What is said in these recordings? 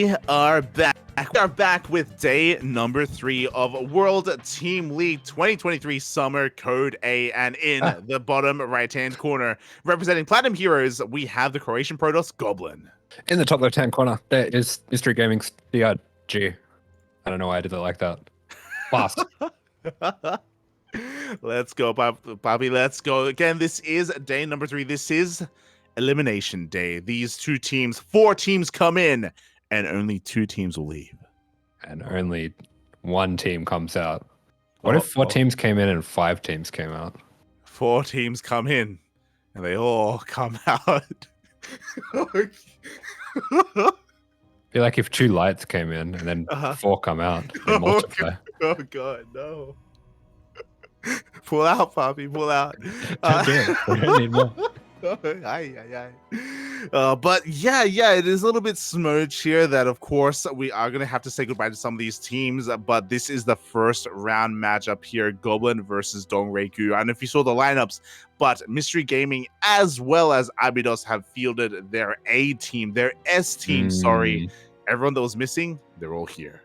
We are back. We are back with day number 3 of World Team League 2023 Summer Code A. And in the bottom right-hand corner, representing Platinum Heroes, we have the Croatian Protoss Goblin. In the top left-hand corner, there is Mystery Gaming's DRG. I don't know why I did it like that. Fast. Let's go, Bobby. Let's go. Again, this is day number 3. This is Elimination Day. These 4 teams come in, and only 2 teams will leave. And only 1 team comes out. What if 4 teams came in and 5 teams came out? 4 teams come in, and they all come out. Feel like if 2 lights came in and then 4 come out, they multiply. Oh god, no. Pull out, Poppy, pull out. We don't need more. But yeah, it is a little bit smudged here that, of course, we are going to have to say goodbye to some of these teams, but this is the first round matchup here, Goblin versus Dongreku. I don't know if you saw the lineups, but Mystery Gaming as well as Abydos have fielded their A team, their S team, sorry. Everyone that was missing, they're all here.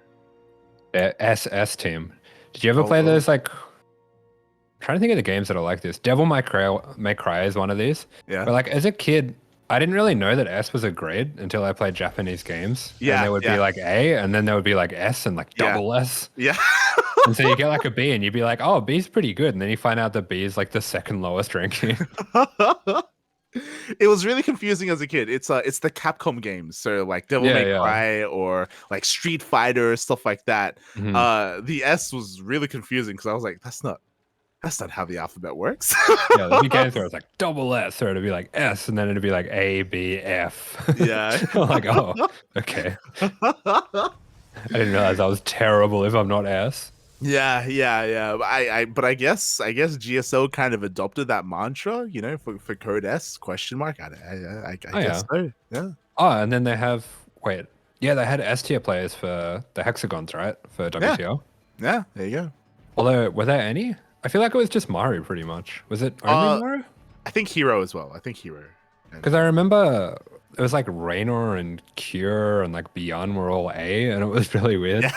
Their SS team. Did you ever play those, like... I'm trying to think of the games that are like this. Devil May Cry is one of these. Yeah. But like as a kid, I didn't really know that S was a grade until I played Japanese games. Yeah. And there would be like A, and then there would be like S and like double S. Yeah. And so you get like a B, and you'd be like, oh, B's pretty good. And then you find out that B is like the second lowest ranking. It was really confusing as a kid. It's the Capcom games, so like Devil May Cry or like Street Fighter, stuff like that. The S was really confusing because I was like, that's not how the alphabet works. Yeah, there'd be games where it's like double S, or it'd be like S, and then it'd be like A, B, F. Yeah. I'm like, oh, okay. I didn't realize I was terrible if I'm not S. Yeah. But I guess GSO kind of adopted that mantra, you know, for Code S ? I guess so. Yeah. Oh, and then they have they had S tier players for the hexagons, right? For WTO. Yeah, there you go. Although, were there any? I feel like it was just Maru, pretty much. Was it only Maru? I think Hero as well. Because I remember it was like Raynor and Cure and like Beyond were all A, and it was really weird. Yeah.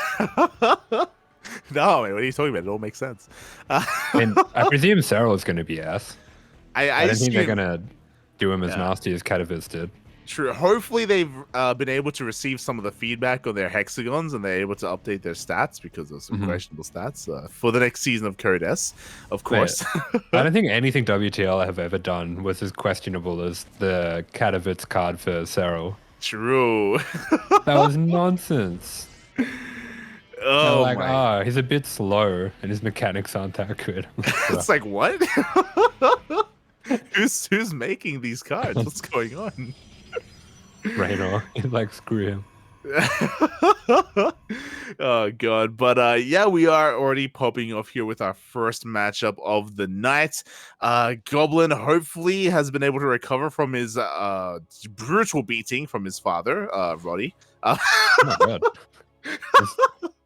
No, man, what are you talking about? It all makes sense. And I presume Cyril is going to be S. I don't think they're going to do him as nasty as Katowice did. True. Hopefully they've been able to receive some of the feedback on their hexagons and they're able to update their stats because of some questionable stats for the next season of Code S, of course. I don't think anything WTL have ever done was as questionable as the Katowice card for Cyril. True. That was nonsense. Oh, like, he's a bit slow and his mechanics aren't that good. It's like, what? Who's making these cards? What's going on? Raynor, like, screw him. Oh god, but yeah, we are already popping off here with our first matchup of the night. Goblin hopefully has been able to recover from his brutal beating from his father, Roddy. Oh my god. It's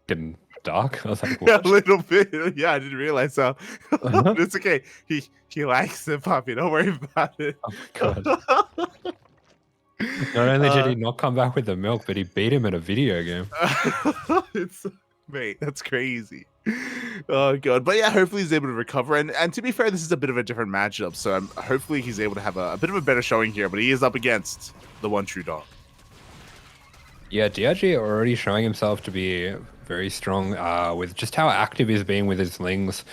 getting dark. I was like, what? Yeah, a little bit. Yeah, I didn't realize how. But it's okay. He likes it, Poppy. Don't worry about it. Oh my god. Not only did he not come back with the milk, but he beat him in a video game. Mate, that's crazy. Oh god, but yeah, hopefully he's able to recover. And to be fair, this is a bit of a different matchup, so hopefully he's able to have a bit of a better showing here. But he is up against the one true dog. Yeah, DRG already showing himself to be very strong with just how active he's being with his lings.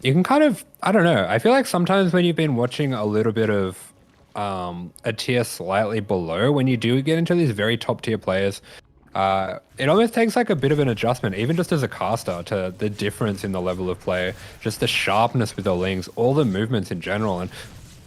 You can kind of, I don't know. I feel like sometimes when you've been watching a little bit of a tier slightly below, when you do get into these very top tier players, it almost takes like a bit of an adjustment, even just as a caster, to the difference in the level of play, just the sharpness with the lings, all the movements in general. And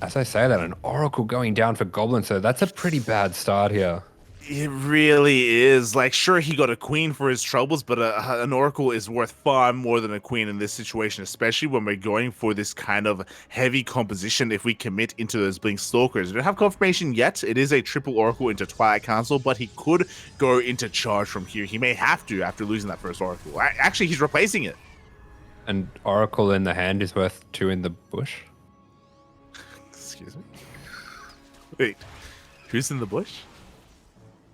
as I say that, an Oracle going down for Goblin, so that's a pretty bad start here. It really is. Like, sure, he got a queen for his troubles, but an Oracle is worth far more than a queen in this situation, especially when we're going for this kind of heavy composition if we commit into those Blink Stalkers. We don't have confirmation yet. It is a triple Oracle into Twilight Council, but he could go into charge from here. He may have to after losing that first Oracle. Actually, he's replacing it. And Oracle in the hand is worth 2 in the bush? Excuse me? Wait, who's in the bush?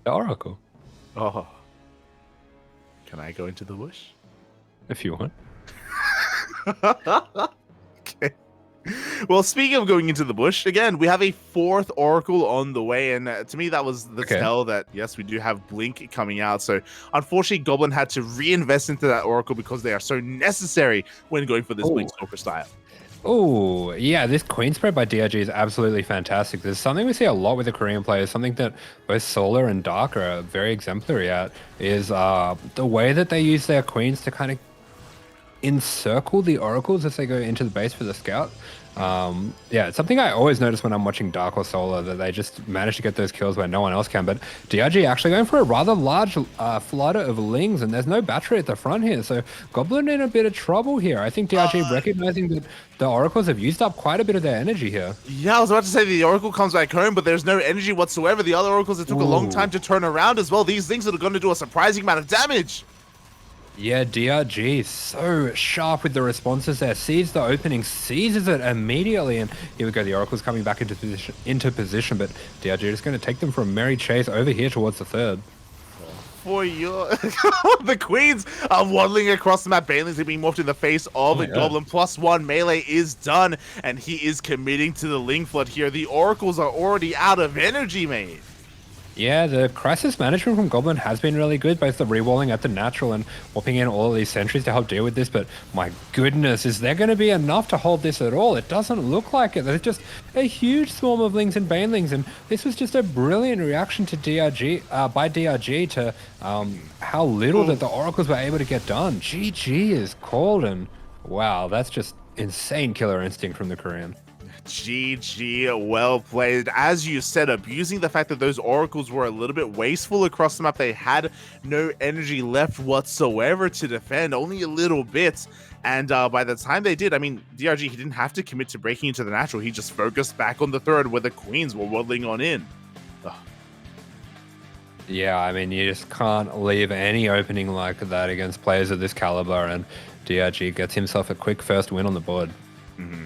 The Oracle. Oh, can I go into the bush? If you want. Okay. Well, speaking of going into the bush, again, we have a fourth Oracle on the way, and to me, that was the Okay. tell that, yes, we do have Blink coming out. So, unfortunately, Goblin had to reinvest into that Oracle because they are so necessary when going for this Blink Oh. Stalker style. Oh, yeah, this queen spread by DRG is absolutely fantastic. There's something we see a lot with the Korean players, something that both Solar and Dark are very exemplary at, is the way that they use their queens to kind of encircle the oracles as they go into the base for the scout. Yeah, it's something I always notice when I'm watching Dark or Solar, that they just manage to get those kills where no one else can. But DRG actually going for a rather large flutter of Lings, and there's no battery at the front here, so Goblin in a bit of trouble here. I think DRG recognizing that the oracles have used up quite a bit of their energy here. Yeah, I was about to say the Oracle comes back home, but there's no energy whatsoever. The other Oracles, it took a long time to turn around as well. These things are going to do a surprising amount of damage. Yeah, DRG so sharp with the responses there. Sees the opening, seizes it immediately, and here we go. The Oracle's coming back into position, but DRG is going to take them for a merry chase over here towards the third. For your the queens are waddling across the map. Banelings are being morphed in the face of a Goblin. +1 melee is done, and he is committing to the Ling flood here. The Oracles are already out of energy, mate. Yeah, the crisis management from Goblin has been really good, both the rewalling at the natural and whopping in all of these sentries to help deal with this, but my goodness, is there going to be enough to hold this at all? It doesn't look like it. There's just a huge swarm of Lings and Banelings, and this was just a brilliant reaction to DRG, by DRG to how little that the Oracles were able to get done. GG is called, and wow, that's just insane killer instinct from the Korean. GG, well played. As you said, abusing the fact that those Oracles were a little bit wasteful across the map. They had no energy left whatsoever to defend, only a little bit. And by the time they did, I mean, DRG, he didn't have to commit to breaking into the natural. He just focused back on the third where the queens were waddling on in. Ugh. Yeah, I mean, you just can't leave any opening like that against players of this caliber, and DRG gets himself a quick first win on the board. Mm-hmm.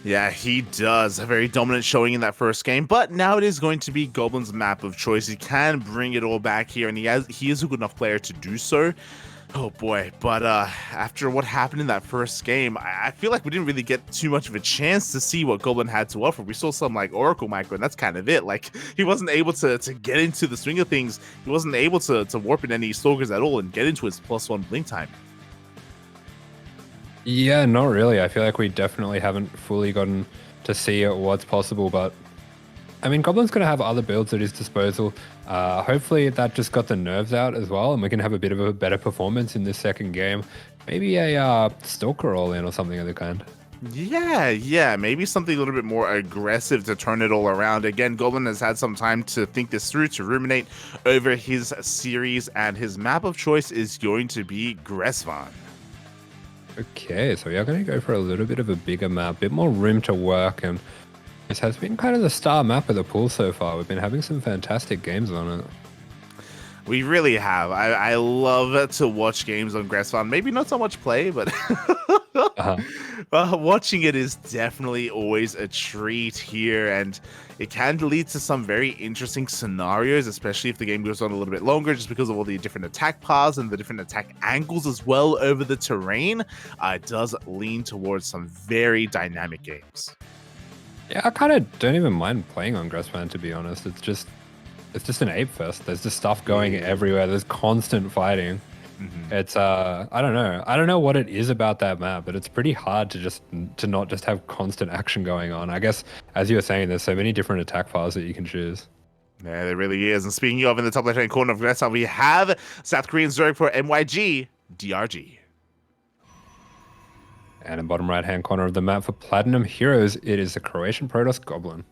Yeah, he does. A very dominant showing in that first game, but now it is going to be Goblin's map of choice. He can bring it all back here, and he is a good enough player to do so. Oh boy, but after what happened in that first game, I feel like we didn't really get too much of a chance to see what Goblin had to offer. We saw some like Oracle micro, and that's kind of it. Like, he wasn't able to get into the swing of things. He wasn't able to warp in any Stalkers at all and get into his +1 blink time. Yeah, not really. I feel like we definitely haven't fully gotten to see what's possible, but I mean, Goblin's going to have other builds at his disposal. Hopefully that just got the nerves out as well, and we can have a bit of a better performance in this second game. Maybe a Stalker all-in or something of the kind. Yeah, maybe something a little bit more aggressive to turn it all around. Again, Goblin has had some time to think this through, to ruminate over his series, and his map of choice is going to be Gressvan. Okay, so we are going to go for a little bit of a bigger map, a bit more room to work, and this has been kind of the star map of the pool so far. We've been having some fantastic games on it. We really have. I love to watch games on Gressvan. Maybe not so much play, but watching it is definitely always a treat here, and it can lead to some very interesting scenarios, especially if the game goes on a little bit longer, just because of all the different attack paths and the different attack angles as well over the terrain. It does lean towards some very dynamic games. Yeah, I kind of don't even mind playing on Gressvan, to be honest. It's just an ape fest. There's just stuff going everywhere. There's constant fighting. Mm-hmm. It's I don't know what it is about that map, but it's pretty hard to not just have constant action going on. I guess, as you were saying, there's so many different attack paths that you can choose. Yeah, there really is. And speaking of, in the top left-hand corner of Gressvan, we have South Korean Zerg for MYG, DRG. And in bottom right-hand corner of the map for Platinum Heroes, it is the Croatian Protoss Goblin.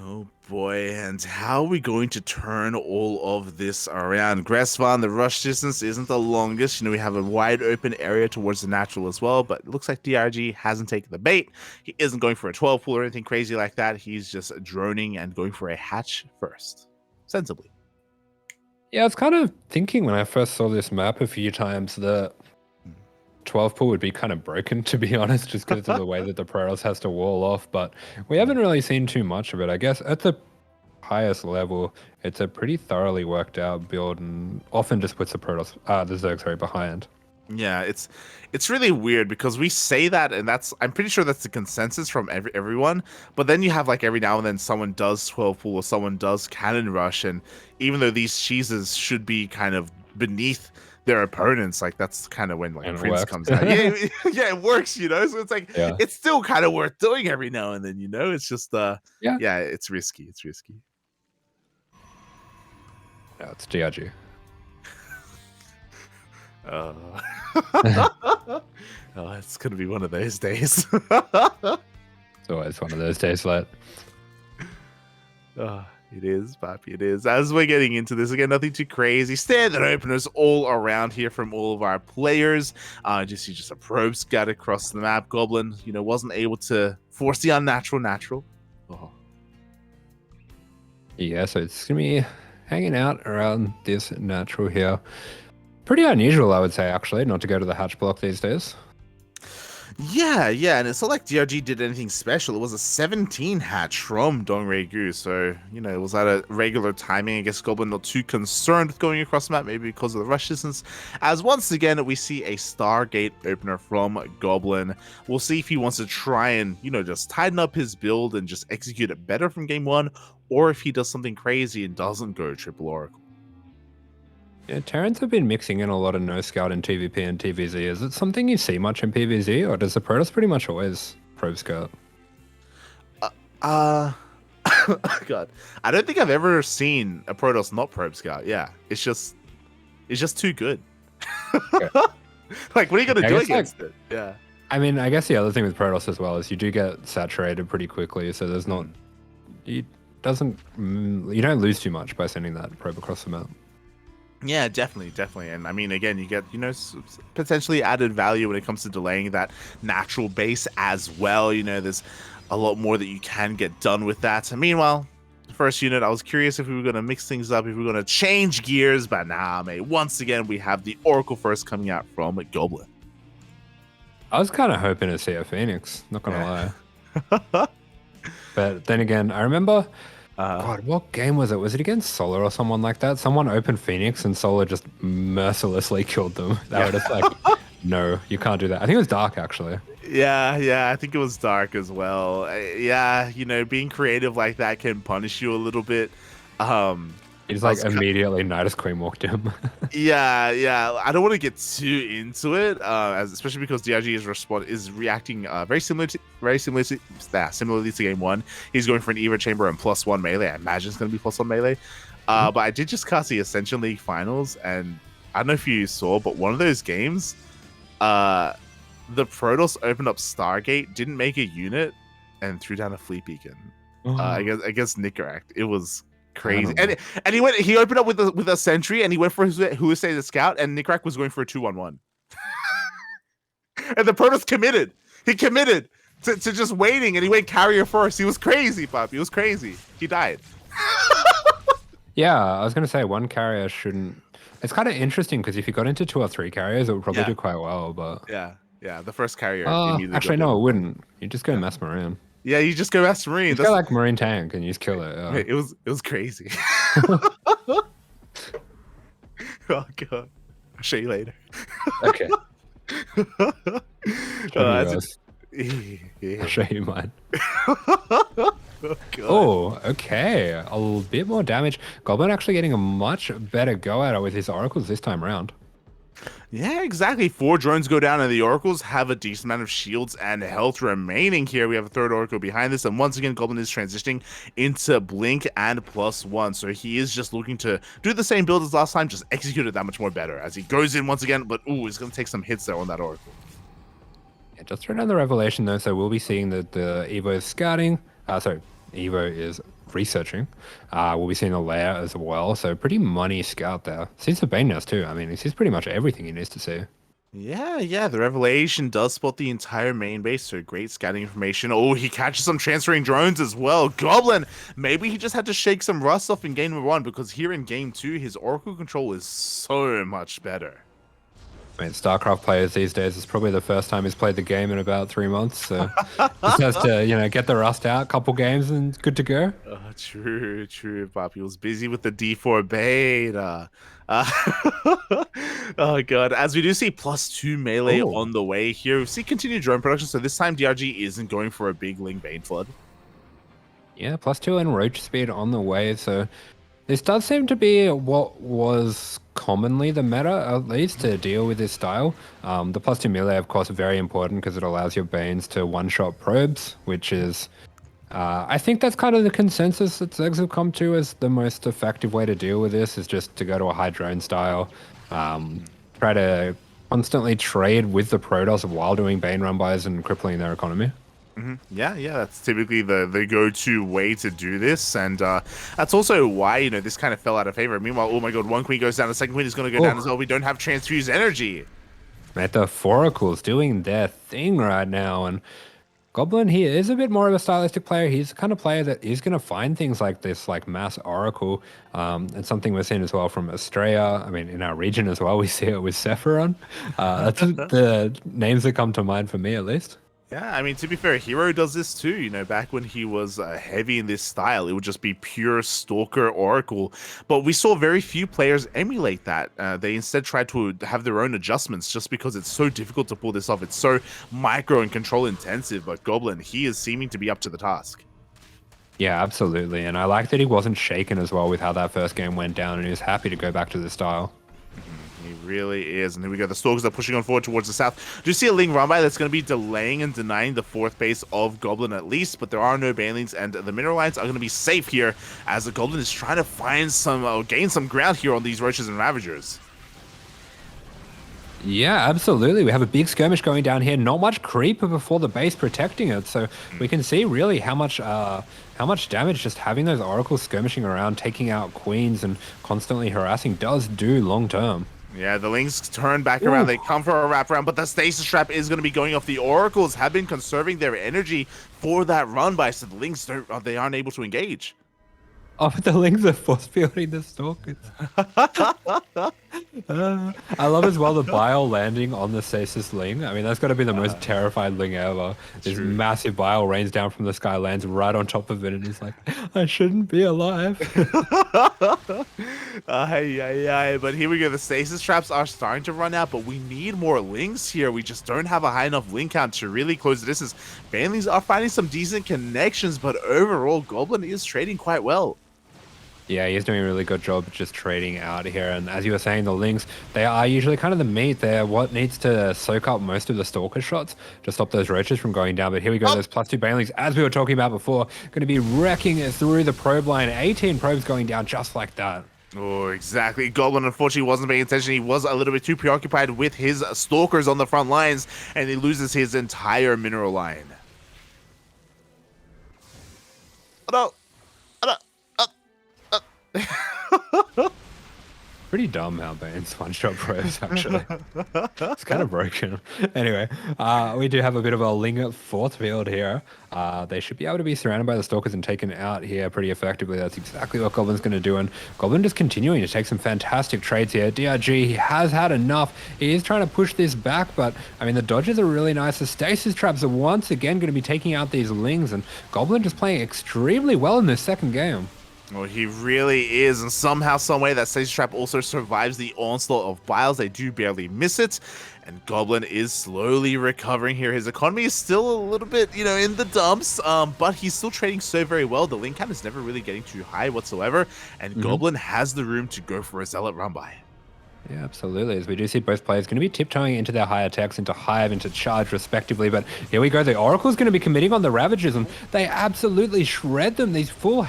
Oh boy, and how are we going to turn all of this around? Gressvan, the rush distance isn't the longest. You know, we have a wide open area towards the natural as well, but it looks like DRG hasn't taken the bait. He isn't going for a 12 pool or anything crazy like that. He's just droning and going for a hatch first. Sensibly. Yeah, I was kind of thinking when I first saw this map a few times that 12 pool would be kind of broken, to be honest, just because of the way that the Protoss has to wall off. But we haven't really seen too much of it. I guess at the highest level, it's a pretty thoroughly worked out build and often just puts the Protoss, the Zerg, sorry, behind. Yeah, it's really weird because we say that, and I'm pretty sure that's the consensus from everyone. But then you have like every now and then someone does 12 pool or someone does cannon rush, and even though these cheeses should be kind of beneath their opponents, like that's kind of when like Prince comes out. Yeah, yeah, it works, you know. So it's like it's still kind of worth doing every now and then, you know. It's just yeah, it's risky. It's risky. Yeah, it's DRG. Oh, it's gonna be one of those days. It's always one of those days, let. It is, Papi, it is. As we're getting into this, again, nothing too crazy. Standard openers all around here from all of our players. Just a probe scout across the map. Goblin, you know, wasn't able to force the unnatural. Oh. Yeah, so it's gonna be hanging out around this natural here. Pretty unusual, I would say, actually, not to go to the hatch block these days. Yeah, and it's not like DRG did anything special. It was a 17 hatch from Dongregyu, so, you know, it was at a regular timing. I guess Goblin not too concerned with going across the map, maybe because of the rush distance. As once again, we see a Stargate opener from Goblin. We'll see if he wants to try and, you know, just tighten up his build and just execute it better from game one, or if he does something crazy and doesn't go triple Oracle. Yeah, Terrans have been mixing in a lot of no-scout in TVP and TVZ. Is it something you see much in PVZ, or does the Protoss pretty much always probe scout? God, I don't think I've ever seen a Protoss not probe scout. Yeah, it's just too good. Okay. Like, what are you gonna do against it? Yeah. I mean, I guess the other thing with Protoss as well is you do get saturated pretty quickly, so there's not, you don't lose too much by sending that probe across the map. Yeah, definitely. And I mean, again, you get, you know, potentially added value when it comes to delaying that natural base as well. You know, there's a lot more that you can get done with that. And meanwhile, the first unit, I was curious if we were going to mix things up, if we were going to change gears, but nah, mate. Once again, we have the Oracle first coming out from Goblin. I was kind of hoping to see a Phoenix, not going to lie. But then again, I remember... God, what game was it? Was it against Solar or someone like that? Someone opened Phoenix and Solar just mercilessly killed them. They were just like, no, you can't do that. I think it was Dark, actually. Yeah, I think it was Dark as well. Yeah, you know, being creative like that can punish you a little bit. He's like immediately Nidus Queen walked him. Yeah. I don't want to get too into it, especially because DRG is reacting very similarly to game one. He's going for an Eva Chamber and +1 melee. I imagine it's going to be +1 melee. But I did just cast the Ascension League finals, and I don't know if you saw, but one of those games, the Protoss opened up Stargate, didn't make a unit, and threw down a Fleet Beacon. Against Nickeract. It was crazy. And he opened up with a sentry, and he went for who say the scout, and Nickeract was going for a 2-1-1. And the Protoss committed. He committed to just waiting, and he went carrier first. He was crazy, Poppy. He was crazy. He died. Yeah, I was going to say one carrier shouldn't... It's kind of interesting, because if you got into 2 or 3 carriers, it would probably do quite well, but... Yeah, the first carrier. Actually, no, it wouldn't. You just go Mass Marine. Yeah, you just go Mass Marine. Go like Marine Tank, and you just kill it. Yeah. It was crazy. Oh, God. I'll show you later. Okay. Yeah. I'll show you mine. Oh, okay. A bit more damage. Goblin actually getting a much better go at it with his oracles this time around. Yeah, exactly. 4 drones go down, and the oracles have a decent amount of shields and health remaining here. We have a 3rd oracle behind this, and once again, Goblin is transitioning into Blink and +1. So he is just looking to do the same build as last time, just execute it that much more better as he goes in once again. But he's going to take some hits there on that oracle. Yeah, just throw down the revelation though, so we'll be seeing that the Evo is scouting. Evo is researching. We'll be seeing a layer as well, so pretty money scout there. Sees the Bane Nest too. I mean, he sees pretty much everything he needs to see. Yeah, the revelation does spot the entire main base, so great scouting information. Oh, he catches some transferring drones as well. Goblin, maybe he just had to shake some rust off in game number 1, because here in game 2, his oracle control is so much better. I mean, StarCraft players these days, it's probably the first time he's played the game in about 3 months. So just has to, get the rust out, couple games, and good to go. True. Poppy was busy with the D4 beta. Oh god. As we do see +2 melee Oh, on the way here, we see continued drone production. So this time DRG isn't going for a big Ling Bane flood. yeah, +2 and roach speed on the way. So this does seem to be what was commonly the meta, at least, to deal with this style. The +2 melee, of course, are very important because it allows your Banes to one-shot probes, which is, I think that's kind of the consensus that Zegs have come to as the most effective way to deal with this, is just to go to a high drone style. Try to constantly trade with the Protoss while doing Bane run-bys and crippling their economy. Yeah, that's typically the go-to way to do this, and that's also why this kind of fell out of favor. Meanwhile, oh my god, one queen goes down, the second queen is going to go down as well. We don't have transfused energy. Metaphorical's doing their thing right now, and Goblin, he is a bit more of a stylistic player. He's the kind of player that is going to find things like this, like Mass Oracle, and something we're seeing as well from Australia. I mean, in our region as well, we see it with ShaDoWn. That's the names that come to mind for me, at least. Yeah, I mean, to be fair, Hero does this too. Back when he was heavy in this style, it would just be pure Stalker Oracle. But we saw very few players emulate that. They instead tried to have their own adjustments just because it's so difficult to pull this off. It's so micro and control intensive. But Goblin, he is seeming to be up to the task. Yeah, absolutely. And I like that he wasn't shaken as well with how that first game went down, and he was happy to go back to the style. He really is. And here we go. The Stalkers are pushing on forward towards the south. Do you see a Ling run-by that's going to be delaying and denying the fourth base of Goblin at least? But there are no Banelings, and the Mineral Lines are going to be safe here as the Goblin is trying to find some, gain some ground here on these Roaches and Ravagers. Yeah, absolutely. We have a big skirmish going down here. Not much creep before the base protecting it, so we can see really how much damage just having those oracles skirmishing around, taking out queens, and constantly harassing does do long term. Yeah, the Lings turn back around. They come for a wraparound, but the Stasis Trap is going to be going off. The Oracles have been conserving their energy for that run-by, so the Lings they aren't able to engage. Oh, but the Lings are force fielding the Stalkers. I love as well the Bile landing on the Stasis Ling. I mean, that's got to be the most terrified Ling ever. This massive Bile rains down from the sky, lands right on top of it, and he's like, I shouldn't be alive. But here we go. The Stasis Traps are starting to run out, but we need more Lings here. We just don't have a high enough Ling count to really close the distance. Banelings are finding some decent connections, but overall, Goblin is trading quite well. Yeah, he's doing a really good job just trading out here. And as you were saying, the Lings, they are usually kind of the meat. They're what needs to soak up most of the Stalker shots to stop those Roaches from going down. But here we go, those +2 Banelings, as we were talking about before, going to be wrecking it through the probe line. 18 probes going down just like that. Oh, exactly. Goblin, unfortunately, wasn't paying attention. He was a little bit too preoccupied with his Stalkers on the front lines, and he loses his entire mineral line. Oh, no. Pretty dumb how Bane's one-shot probes, actually. It's kind of broken. Anyway, we do have a bit of a Ling fourth field here. They should be able to be surrounded by the Stalkers and taken out here pretty effectively. That's exactly what Goblin's going to do. And Goblin just continuing to take some fantastic trades here. DRG, he has had enough. He is trying to push this back, but, I mean, the dodges are really nice. The Stasis Traps are once again going to be taking out these Lings, and Goblin just playing extremely well in this second game. Well, he really is, and somehow, someway, that Stasis Trap also survives the onslaught of Biles. They do barely miss it, and Goblin is slowly recovering here. His economy is still a little bit, in the dumps, but he's still trading so very well. The Ling count is never really getting too high whatsoever, and Goblin has the room to go for a Zealot run-by. Yeah, absolutely. As we do see both players going to be tiptoeing into their high attacks, into Hive, into Charge, respectively. But here we go. The Oracle's going to be committing on the Ravagers, and they absolutely shred them. These full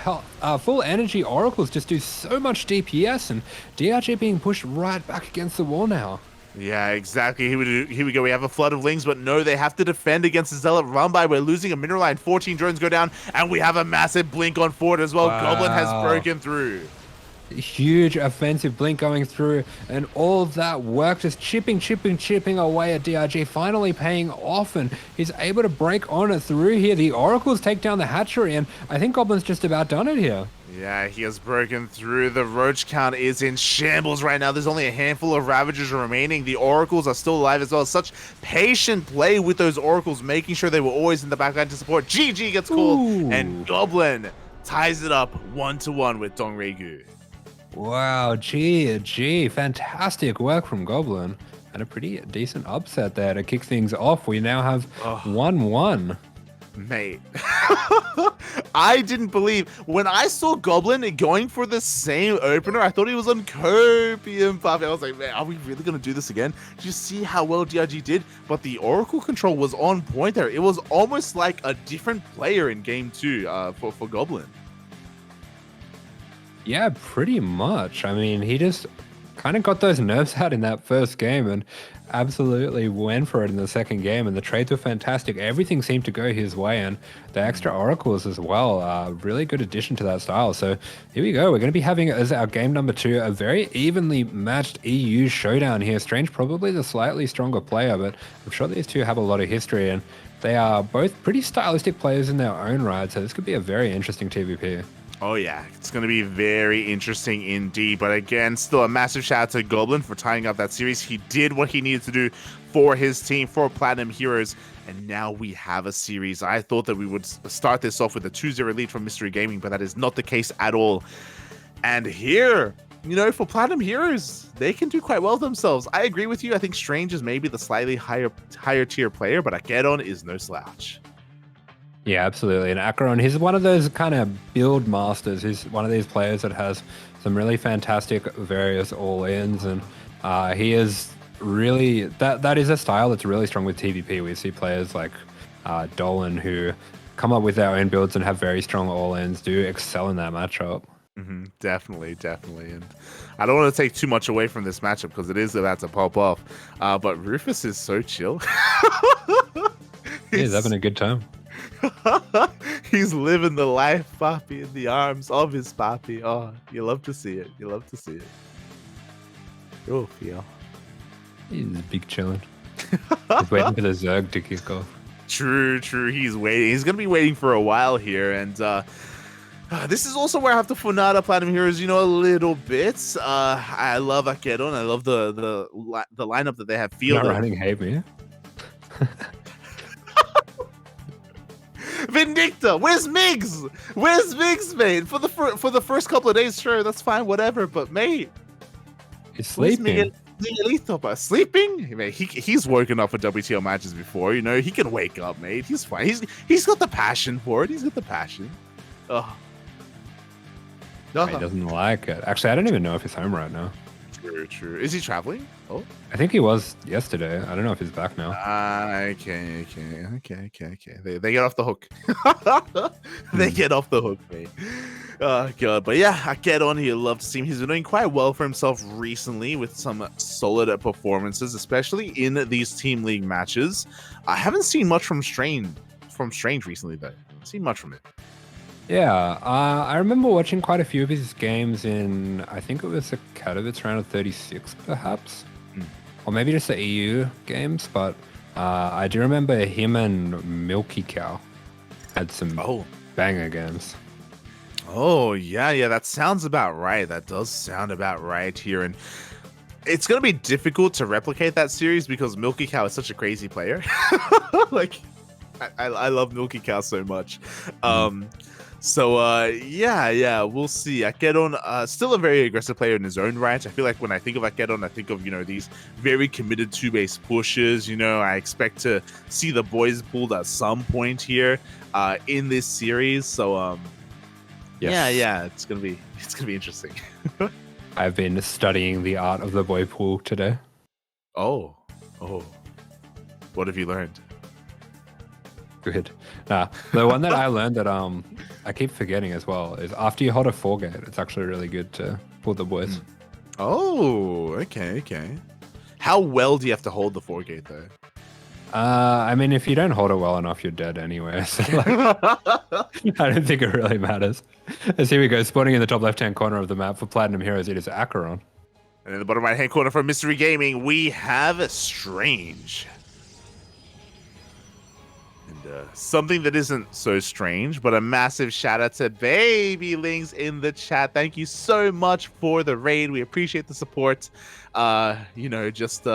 energy Oracles just do so much DPS, and DRG being pushed right back against the wall now. Yeah, exactly. Here we go. We have a flood of Lings, but no, they have to defend against the Zealot run-by. We're losing a mineral line. 14 drones go down, and we have a massive blink on forward as well. Wow. Goblin has broken through. Huge offensive blink going through, and all of that work just chipping away at DRG, finally paying off, and he's able to break on it through here. The Oracles take down the hatchery, and I think Goblin's just about done it here. Yeah, he has broken through. The roach count is in shambles right now. There's only a handful of Ravagers remaining. The Oracles are still alive as well. Such patient play with those Oracles, making sure they were always in the backline to support. GG gets called, and Goblin ties it up 1-1 with Dongregu. Wow, gee, fantastic work from Goblin. And a pretty decent upset there to kick things off. We now have 1-1. Mate, I didn't believe when I saw Goblin going for the same opener. I thought he was on Copium Puppy. I was like, man, are we really gonna do this again? Did you see how well DRG did? But the Oracle control was on point there. It was almost like a different player in game 2 for Goblin. Yeah, pretty much. I mean, he just kind of got those nerves out in that first game and absolutely went for it in the second game. And the trades were fantastic. Everything seemed to go his way, and the extra oracles as well. Really good addition to that style. So here we go. We're going to be having as our game number 2 a very evenly matched EU ShaDoWn here. Strange, probably the slightly stronger player, but I'm sure these two have a lot of history, and they are both pretty stylistic players in their own right. So this could be a very interesting TVP. Oh yeah, it's going to be very interesting indeed. But again, still a massive shout out to Goblin for tying up that series. He did what he needed to do for his team, for Platinum Heroes, and now we have a series. I thought that we would start this off with a 2-0 lead from Mystery Gaming, but that is not the case at all. And here, you know, for Platinum Heroes, they can do quite well themselves. I agree with you. I think Strange is maybe the slightly higher tier player, but AqueroN is no slouch. Yeah, absolutely. And AqueroN, he's one of those kind of build masters. He's one of these players that has some really fantastic various all-ins, and he is really that is a style that's really strong with TVP. We see players like Dolan who come up with their own builds and have very strong all-ins, do excel in that matchup. Definitely. And I don't want to take too much away from this matchup because it is about to pop off. But Rufus is so chill. He's having a good time. He's living the life, Papi, in the arms of his Papi. Oh, you love to see it. Oh, Phil. He's big chillin'. He's waiting for the Zerg to kick off. True. He's waiting. He's going to be waiting for a while here. And this is also where I have to Funada Platinum Heroes, you know, a little bit. I love AqueroN. I love the lineup that they have fielded. Not running hate me. Vindicta, where's Migs? Where's Migs, mate? For the first couple of days, sure, that's fine, whatever. But mate, he's sleeping. Sleeping? Mate, he's woken up for WTO matches before. You know, he can wake up, mate. He's fine. He's got the passion for it. He's got the passion. Oh. He doesn't like it. Actually, I don't even know if he's home right now. True. Is he traveling? Oh, I think he was yesterday. I don't know if he's back now. Okay. They get off the hook. They get off the hook, mate. Oh god, but yeah, AqueroN, you love to see him. He's been doing quite well for himself recently with some solid performances, especially in these team league matches. I haven't seen much from Strange recently though. I've seen much from it. Yeah, I remember watching quite a few of his games in, I think it was the Katowice round of 36, perhaps, or maybe just the EU games. But I do remember him and Milky Cow had some banger games. Oh yeah, that sounds about right. That does sound about right here, and it's gonna be difficult to replicate that series because Milky Cow is such a crazy player. Like, I love Milky Cow so much. So yeah, we'll see. AqueroN, still a very aggressive player in his own right. I feel like when I think of AqueroN, I think of, you know, these very committed 2-base pushes. You know, I expect to see the boys pulled at some point here in this series. So Yes. yeah, it's gonna be interesting. I've been studying the art of the boy pool today. Oh, what have you learned? Good. The one that I learned that I keep forgetting as well is after you hold a 4-gate, it's actually really good to pull the boys. Oh, okay. How well do you have to hold the 4-gate though? I mean, if you don't hold it well enough, you're dead anyway. So, like, I don't think it really matters. As here we go, spawning in the top left-hand corner of the map for Platinum Heroes, it is AqueroN. And in the bottom right-hand corner for Mystery Gaming, we have Strange. And Something that isn't so strange, but a massive shout out to Baby Lings in the chat. Thank you so much for the raid. We appreciate the support. Just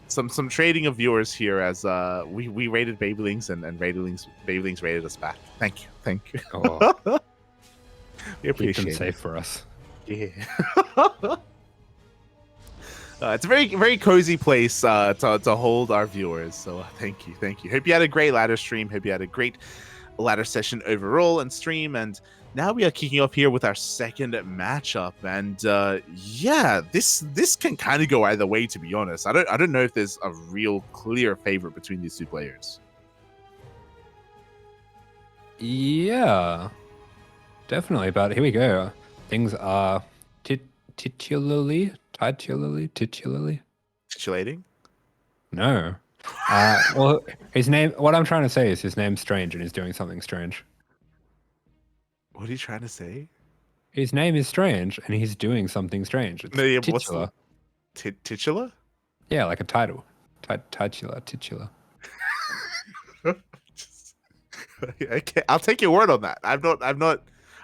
some trading of viewers here as we raided Baby Lings and Baby Lings raided us back. Thank you. Oh, We keep them appreciate it. safe for us. Yeah. It's a very, very cozy place to hold our viewers. So thank you. Hope you had a great ladder stream. Hope you had a great ladder session overall and stream. And now we are kicking off here with our second matchup. And this can kind of go either way, to be honest. I don't know if there's a real clear favorite between these two players. Yeah, definitely. But here we go. Things are titularly. Titillating? No. Well, his name. What I'm trying to say is his name's strange, and he's doing something strange. What are you trying to say? His name is strange, and he's doing something strange. It's No, yeah, but what's titular. titular? Yeah, like a title. Titular. Okay, I'll take your word on that. I don't think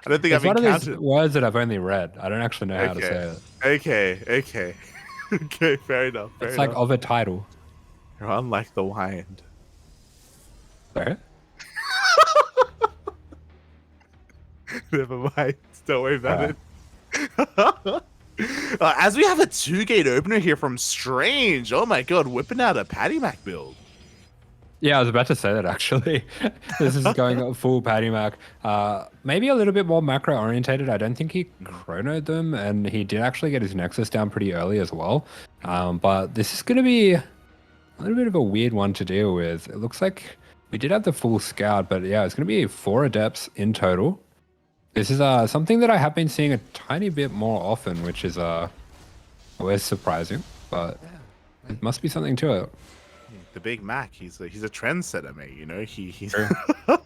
It's I've one of encountered. these words that I've only read. I don't actually know how to say it. Okay. Okay, fair enough. It's like of a title. You're unlike the wind. Sorry? Never mind. Don't worry about it. As we have a 2-gate opener here from Strange. Oh my god, whipping out a Patty Mac build. Yeah, I was about to say that actually. This is going full Patty Mac. Maybe a little bit more macro orientated. I don't think he chronoed them, and he did actually get his Nexus down pretty early as well. But this is going to be a little bit of a weird one to deal with. It looks like we did have the full scout, but yeah, it's going to be 4 adepts in total. This is something that I have been seeing a tiny bit more often, which is always surprising, but it must be something to it. The Big Mac, he's a trendsetter, mate. You know, he's. Sure. We're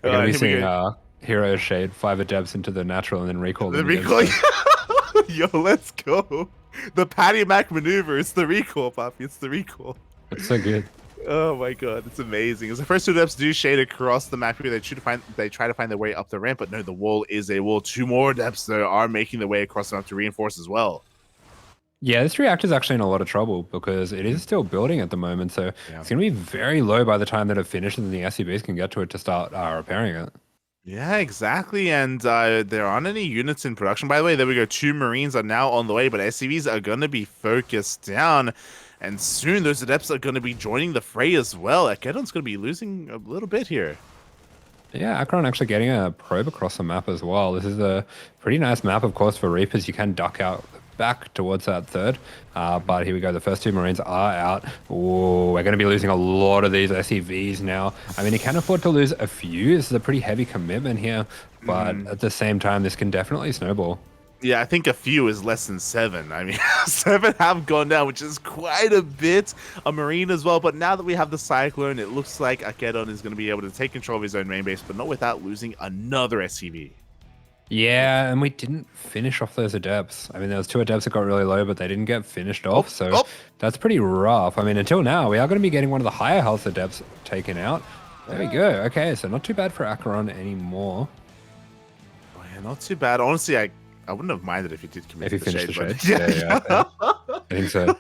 gonna be seeing Hero Shade 5 adepts into the natural and then recall them. The recall. Yo, let's go. The Patty Mac maneuver. It's the recall, Poppy. It's the recall. It's so good. Oh my god, it's amazing. As the first 2 adepts do shade across the map here, they try to find their way up the ramp, but no, the wall is a wall. 2 more adepts that are making their way across the map to reinforce as well. Yeah, this reactor is actually in a lot of trouble because it is still building at the moment, so it's going to be very low by the time that it finishes and the SCBs can get to it to start repairing it. Yeah, exactly. And there aren't any units in production. By the way, there we go. 2 Marines are now on the way, but SCVs are going to be focused down. And soon those adepts are going to be joining the fray as well. AqueroN's going to be losing a little bit here. Yeah, AqueroN actually getting a probe across the map as well. This is a pretty nice map, of course, for Reapers. You can duck out back towards that third. But here we go. The first 2 Marines are out. Ooh, we're going to be losing a lot of these SCVs now. I mean, he can afford to lose a few. This is a pretty heavy commitment here. But at the same time, this can definitely snowball. Yeah, I think a few is less than 7. I mean, 7 have gone down, which is quite a bit. A Marine as well. But now that we have the Cyclone, it looks like AqueroN is going to be able to take control of his own main base, but not without losing another SCV. Yeah, and we didn't finish off those adepts. I mean, there was 2 adepts that got really low, but they didn't get finished off, so that's pretty rough. I mean, until now, we are going to be getting one of the higher health adepts taken out. There we go. Okay, so not too bad for AqueroN anymore. Oh, yeah, not too bad. Honestly, I wouldn't have minded if he did commit If to he the finished shade. the shade. Yeah, I think so.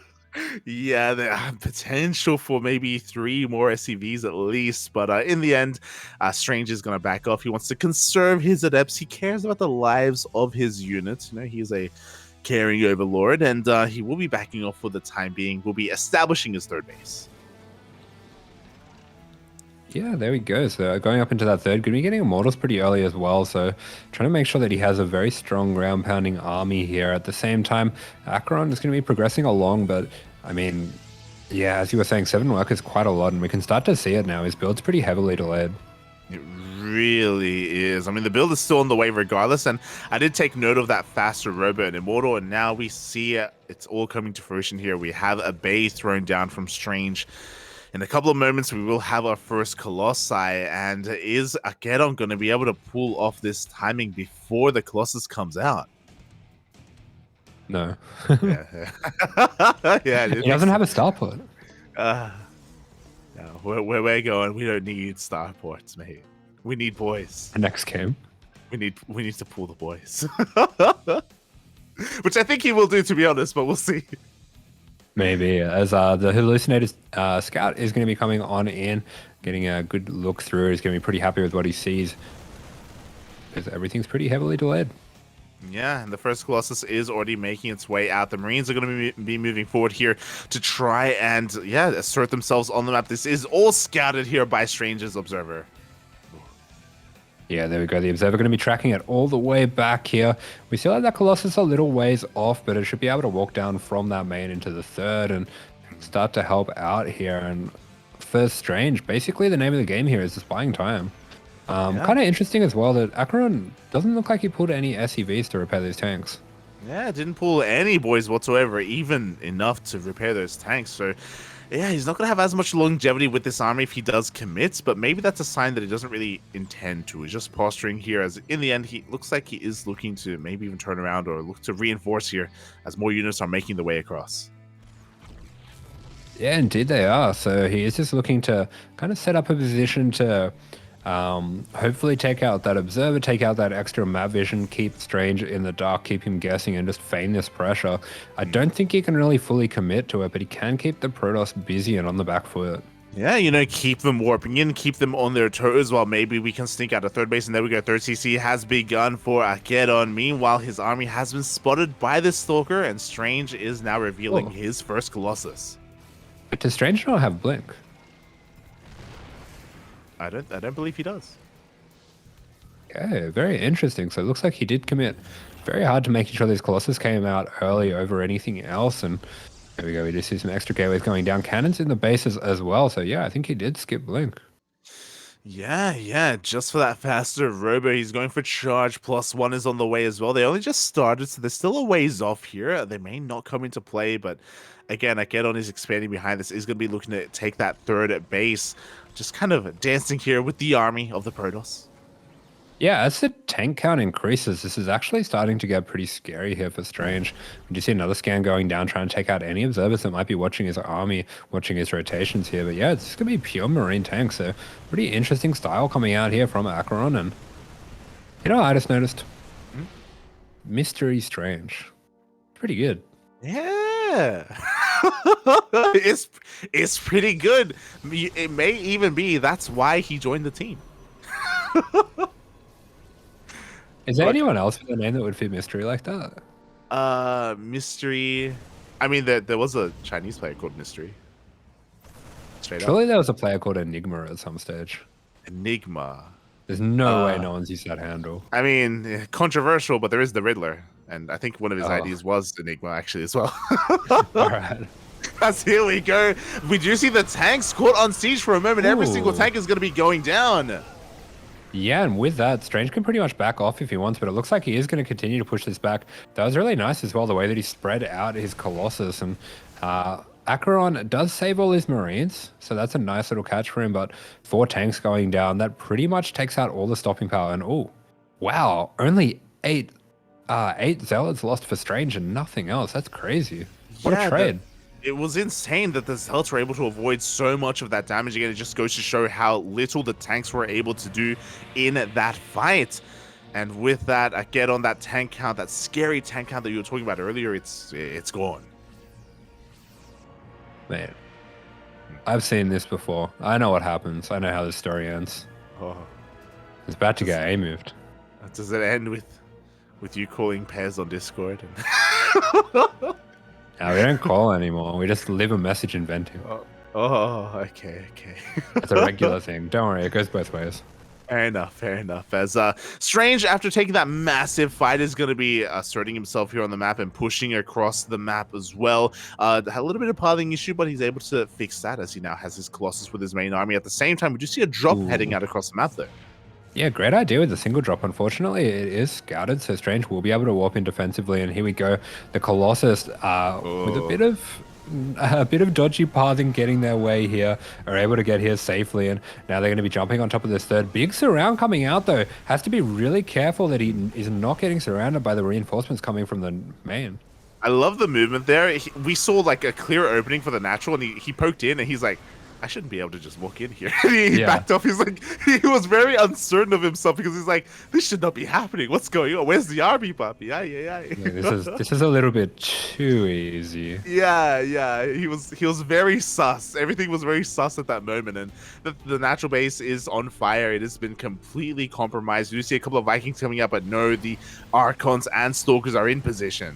Yeah, there are potential for maybe 3 more SCVs at least, but in the end, Strange is going to back off. He wants to conserve his adepts. He cares about the lives of his units. You know, he's a caring overlord, and he will be backing off for the time being. Will be establishing his 3rd base. Yeah, there we go. So going up into that 3rd, going to be getting Immortals pretty early as well. So trying to make sure that he has a very strong ground pounding army here. At the same time, AqueroN is going to be progressing along, but I mean, yeah, as you were saying, 7 work is quite a lot, and we can start to see it now. His build's pretty heavily delayed. It really is. I mean, the build is still on the way regardless, and I did take note of that faster Robo and Immortal, and now we see it. It's all coming to fruition here. We have a Bay thrown down from Strange. In a couple of moments, we will have our first Colossi, and is AqueroN going to be able to pull off this timing before the Colossus comes out? No. Yeah, yeah. He doesn't have a star put. No, where we're going, we don't need starports, mate. We need boys. The next game. We need to pull the boys. Which I think he will do, to be honest, but we'll see. Maybe, as the hallucinated scout is going to be coming on in, getting a good look through. He's going to be pretty happy with what he sees, because everything's pretty heavily delayed. Yeah, and the first Colossus is already making its way out. The Marines are going to be moving forward here to try and, yeah, assert themselves on the map. This is all scouted here by Strange's Observer. Yeah, there we go. The Observer going to be tracking it all the way back here. We still have that Colossus a little ways off, but it should be able to walk down from that main into the third and start to help out here. And for Strange, basically the name of the game here is just buying time. Kind of interesting as well that AqueroN doesn't look like he pulled any SEVs to repair these tanks. Yeah, didn't pull any boys whatsoever, even enough to repair those tanks. So, yeah, he's not going to have as much longevity with this army if he does commit, but maybe that's a sign that he doesn't really intend to. He's just posturing here, as in the end, he looks like he is looking to maybe even turn around or look to reinforce here as more units are making the way across. Yeah, indeed they are. So he is just looking to kind of set up a position to hopefully take out that Observer, take out that extra map vision, keep Strange in the dark, keep him guessing, and just feign this pressure. I don't think he can really fully commit to it, but he can keep the Protoss busy and on the back foot. Yeah, you know, keep them warping in, keep them on their toes while maybe we can sneak out a third base. And there we go. Third CC has begun for AqueroN. Meanwhile, his army has been spotted by the Stalker, and Strange is now revealing his first Colossus. But does Strange not have Blink? I don't believe he does. Okay, very interesting. So it looks like he did commit very hard to making sure these Colossus came out early over anything else. And there we go. We just see some extra gateways going down. Cannons in the bases as well. So yeah, I think he did skip Blink. Yeah, just for that faster robo. He's going for charge. +1 is on the way as well. They only just started, so they're still a ways off here. They may not come into play, but again, AqueroN is expanding behind this. Is going to be looking to take that third base. Just kind of dancing here with the army of the Protoss. Yeah, as the tank count increases, this is actually starting to get pretty scary here for Strange. We do see another scan going down, trying to take out any observers that might be watching his army, watching his rotations here. But yeah, it's going to be pure Marine tanks, so pretty interesting style coming out here from AqueroN. And, you know, I just noticed Mystery Strange. Pretty good. Yeah. it's pretty good. It may even be that's why he joined the team. Is there anyone else with a name that would fit Mystery like that? Mystery. I mean, there was a Chinese player called Mystery. Surely there was a player called Enigma at some stage. Enigma. There's no way no one's used that handle. I mean, controversial, but there is the Riddler. And I think one of his IDs was Enigma, actually, as well. All right. As here we go. We do see the tanks caught on siege for a moment. Every single tank is going to be going down. Yeah, and with that, Strange can pretty much back off if he wants, but it looks like he is going to continue to push this back. That was really nice as well, the way that he spread out his Colossus. And AqueroN does save all his Marines, so that's a nice little catch for him, but 4 tanks going down, that pretty much takes out all the stopping power. And oh, wow, only 8 Zealots lost for Strange and nothing else. That's crazy. What a trade. It was insane that the Zealots were able to avoid so much of that damage. Again, it just goes to show how little the tanks were able to do in that fight. And with that, AqueroN, that tank count, that scary tank count that you were talking about earlier, it's gone. Man, I've seen this before. I know what happens. I know how this story ends. Oh. It's about to get A-moved. Does it end with you calling Pez on Discord? No, we don't call anymore. We just leave a message in venting. Okay. It's a regular thing. Don't worry, it goes both ways. Fair enough. As Strange, after taking that massive fight, is going to be asserting himself here on the map and pushing across the map as well. Had a little bit of pathing issue, but he's able to fix that as he now has his Colossus with his main army. At the same time, we do see a drop heading out across the map there. Yeah, great idea with the single drop. Unfortunately, it is scouted, so Strange will be able to warp in defensively. And here we go. The Colossus, with a bit of dodgy pathing getting their way here, are able to get here safely. And now they're going to be jumping on top of this third. Big surround coming out, though. Has to be really careful that he is not getting surrounded by the reinforcements coming from the main. I love the movement there. We saw like a clear opening for the natural, and he poked in, and he's like, I shouldn't be able to just walk in here. He Yeah. backed off. He's like, he was very uncertain of himself because he's like, this should not be happening. What's going on? Where's the army, puppy? Aye, aye, Yeah, aye. this is a little bit too easy. Yeah. He was very sus. Everything was very sus at that moment, and the natural base is on fire. It has been completely compromised. You do see a couple of Vikings coming up, but no, the Archons and Stalkers are in position.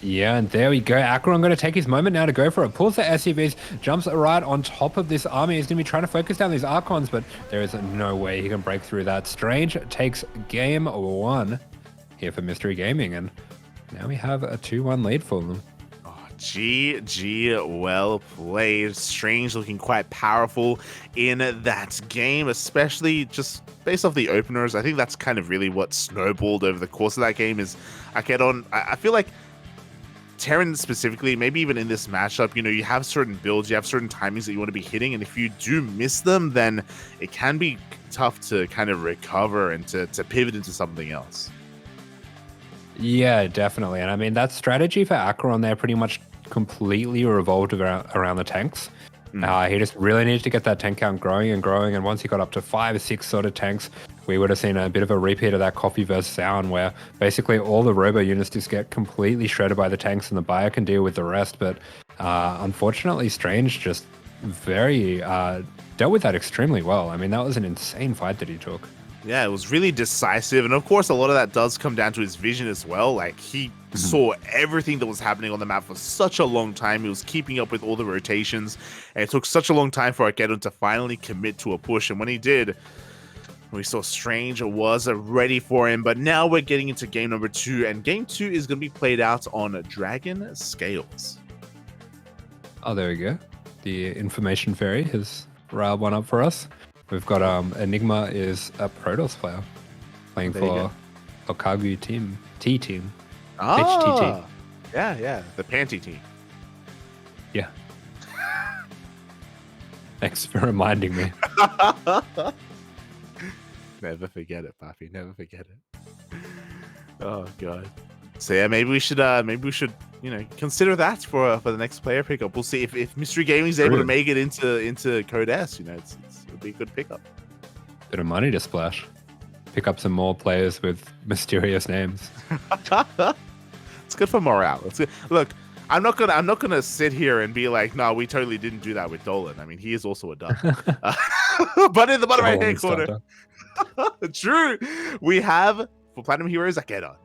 Yeah, and there we go. AqueroN going to take his moment now to go for it. Pulls the SCVs, jumps right on top of this army. He's going to be trying to focus down these Archons, but there is no way he can break through that. Strange takes game 1 here for Mystery Gaming, and now we have a 2-1 lead for them. Oh, GG, well played. Strange looking quite powerful in that game, especially just based off the openers. I think that's kind of really what snowballed over the course of that game is AqueroN. I feel like Terran specifically, maybe even in this matchup, you know, you have certain builds, you have certain timings that you want to be hitting, and if you do miss them, then it can be tough to kind of recover and to pivot into something else. Yeah, definitely. And I mean, that strategy for AqueroN there pretty much completely revolved around the tanks. He just really needed to get that tank count growing and growing. And once he got up to 5 or 6 sort of tanks, we would have seen a bit of a repeat of that Coffee versus ShaDoWn, where basically all the robo units just get completely shredded by the tanks and the buyer can deal with the rest. But unfortunately, Strange just dealt with that extremely well. I mean, that was an insane fight that he took. Yeah, it was really decisive. And of course, a lot of that does come down to his vision as well. Like, he saw everything that was happening on the map for such a long time. He was keeping up with all the rotations. And it took such a long time for AqueroN to finally commit to a push. And when he did, we saw Strange was ready for him. But now we're getting into game number 2. And game 2 is going to be played out on Dragon Scales. Oh, there we go. The information fairy has riled one up for us. We've got Enigma is a Protoss player playing for Okagu team, T-team. Ah, yeah, the Panty team. Yeah. Thanks for reminding me. Never forget it, Papi. Never forget it. Oh god. So yeah, maybe we should you know, consider that for the next player pickup. We'll see if Mystery Gaming is able to make it into Code S. You know, it'll be a good pickup. Bit of money to splash. Pick up some more players with mysterious names. It's good for morale. It's good. Look, I'm not gonna sit here and be like, no, we totally didn't do that with Dolan. I mean, he is also a duck. But in the bottom right hand corner, true, we have for Platinum Heroes AqueroN.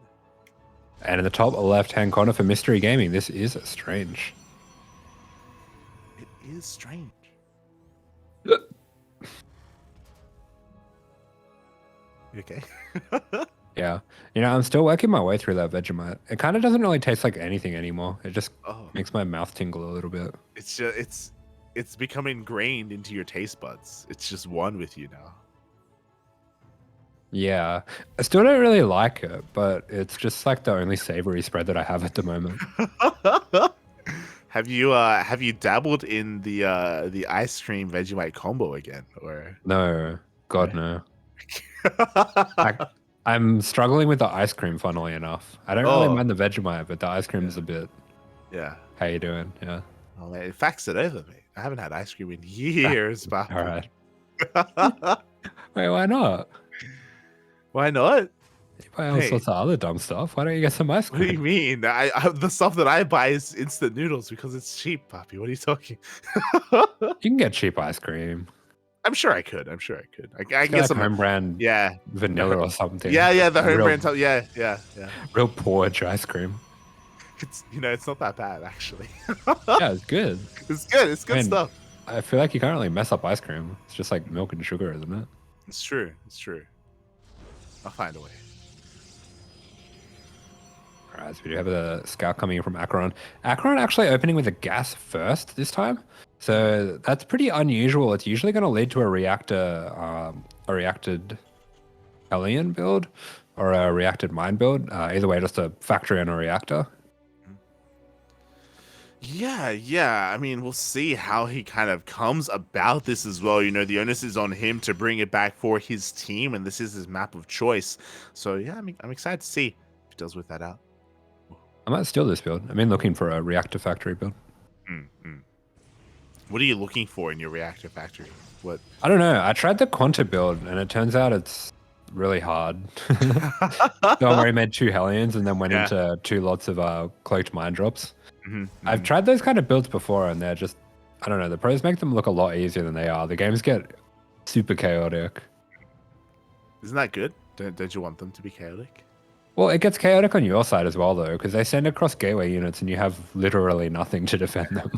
And in the top left-hand corner for Mystery Gaming, this is Strange. It is Strange. Okay. Yeah. You know, I'm still working my way through that Vegemite. It kind of doesn't really taste like anything anymore. It just makes my mouth tingle a little bit. It's just it's become ingrained into your taste buds. It's just one with you now. Yeah, I still don't really like it, but it's just like the only savory spread that I have at the moment. Have you dabbled in the ice cream Vegemite combo again, or no? God, no. I'm struggling with the ice cream, funnily enough. I don't really mind the Vegemite, but the ice cream is a bit. Yeah. How you doing? Yeah. Oh, man, fax it over, mate. I haven't had ice cream in years, but all right. Wait, why not? Why not? You buy all sorts of other dumb stuff. Why don't you get some ice cream? What do you mean? I the stuff that I buy is instant noodles because it's cheap, Poppy. What are you talking? You can get cheap ice cream. I'm sure I could. I get like some home brand, vanilla or something. Yeah, the home brand. Yeah. Real porridge ice cream. It's it's not that bad actually. Yeah, it's good. It's good. It's good stuff. I feel like you can't really mess up ice cream. It's just like milk and sugar, isn't it? It's true. I'll find a way. All right, so we do have a scout coming in from AqueroN. AqueroN actually opening with a gas first this time. So that's pretty unusual. It's usually going to lead to a reacted Hellion build or a reacted mine build. Either way, just a factory and a reactor. Yeah. I mean, we'll see how he kind of comes about this as well. You know, the onus is on him to bring it back for his team, and this is his map of choice. So yeah, I'm excited to see if he does with that out. I might steal this build. I'm looking for a reactor factory build. What are you looking for in your reactor factory? What? I don't know. I tried the Quanta build, and it turns out it's really hard. Don't worry, made 2 Hellions and then went Yeah. into 2 lots of cloaked mine drops. Mm-hmm, I've tried those kind of builds before, and they're just, I don't know, the pros make them look a lot easier than they are. The games get super chaotic. Isn't that good? Don't you want them to be chaotic? Well, it gets chaotic on your side as well, though, because they send across gateway units and you have literally nothing to defend them.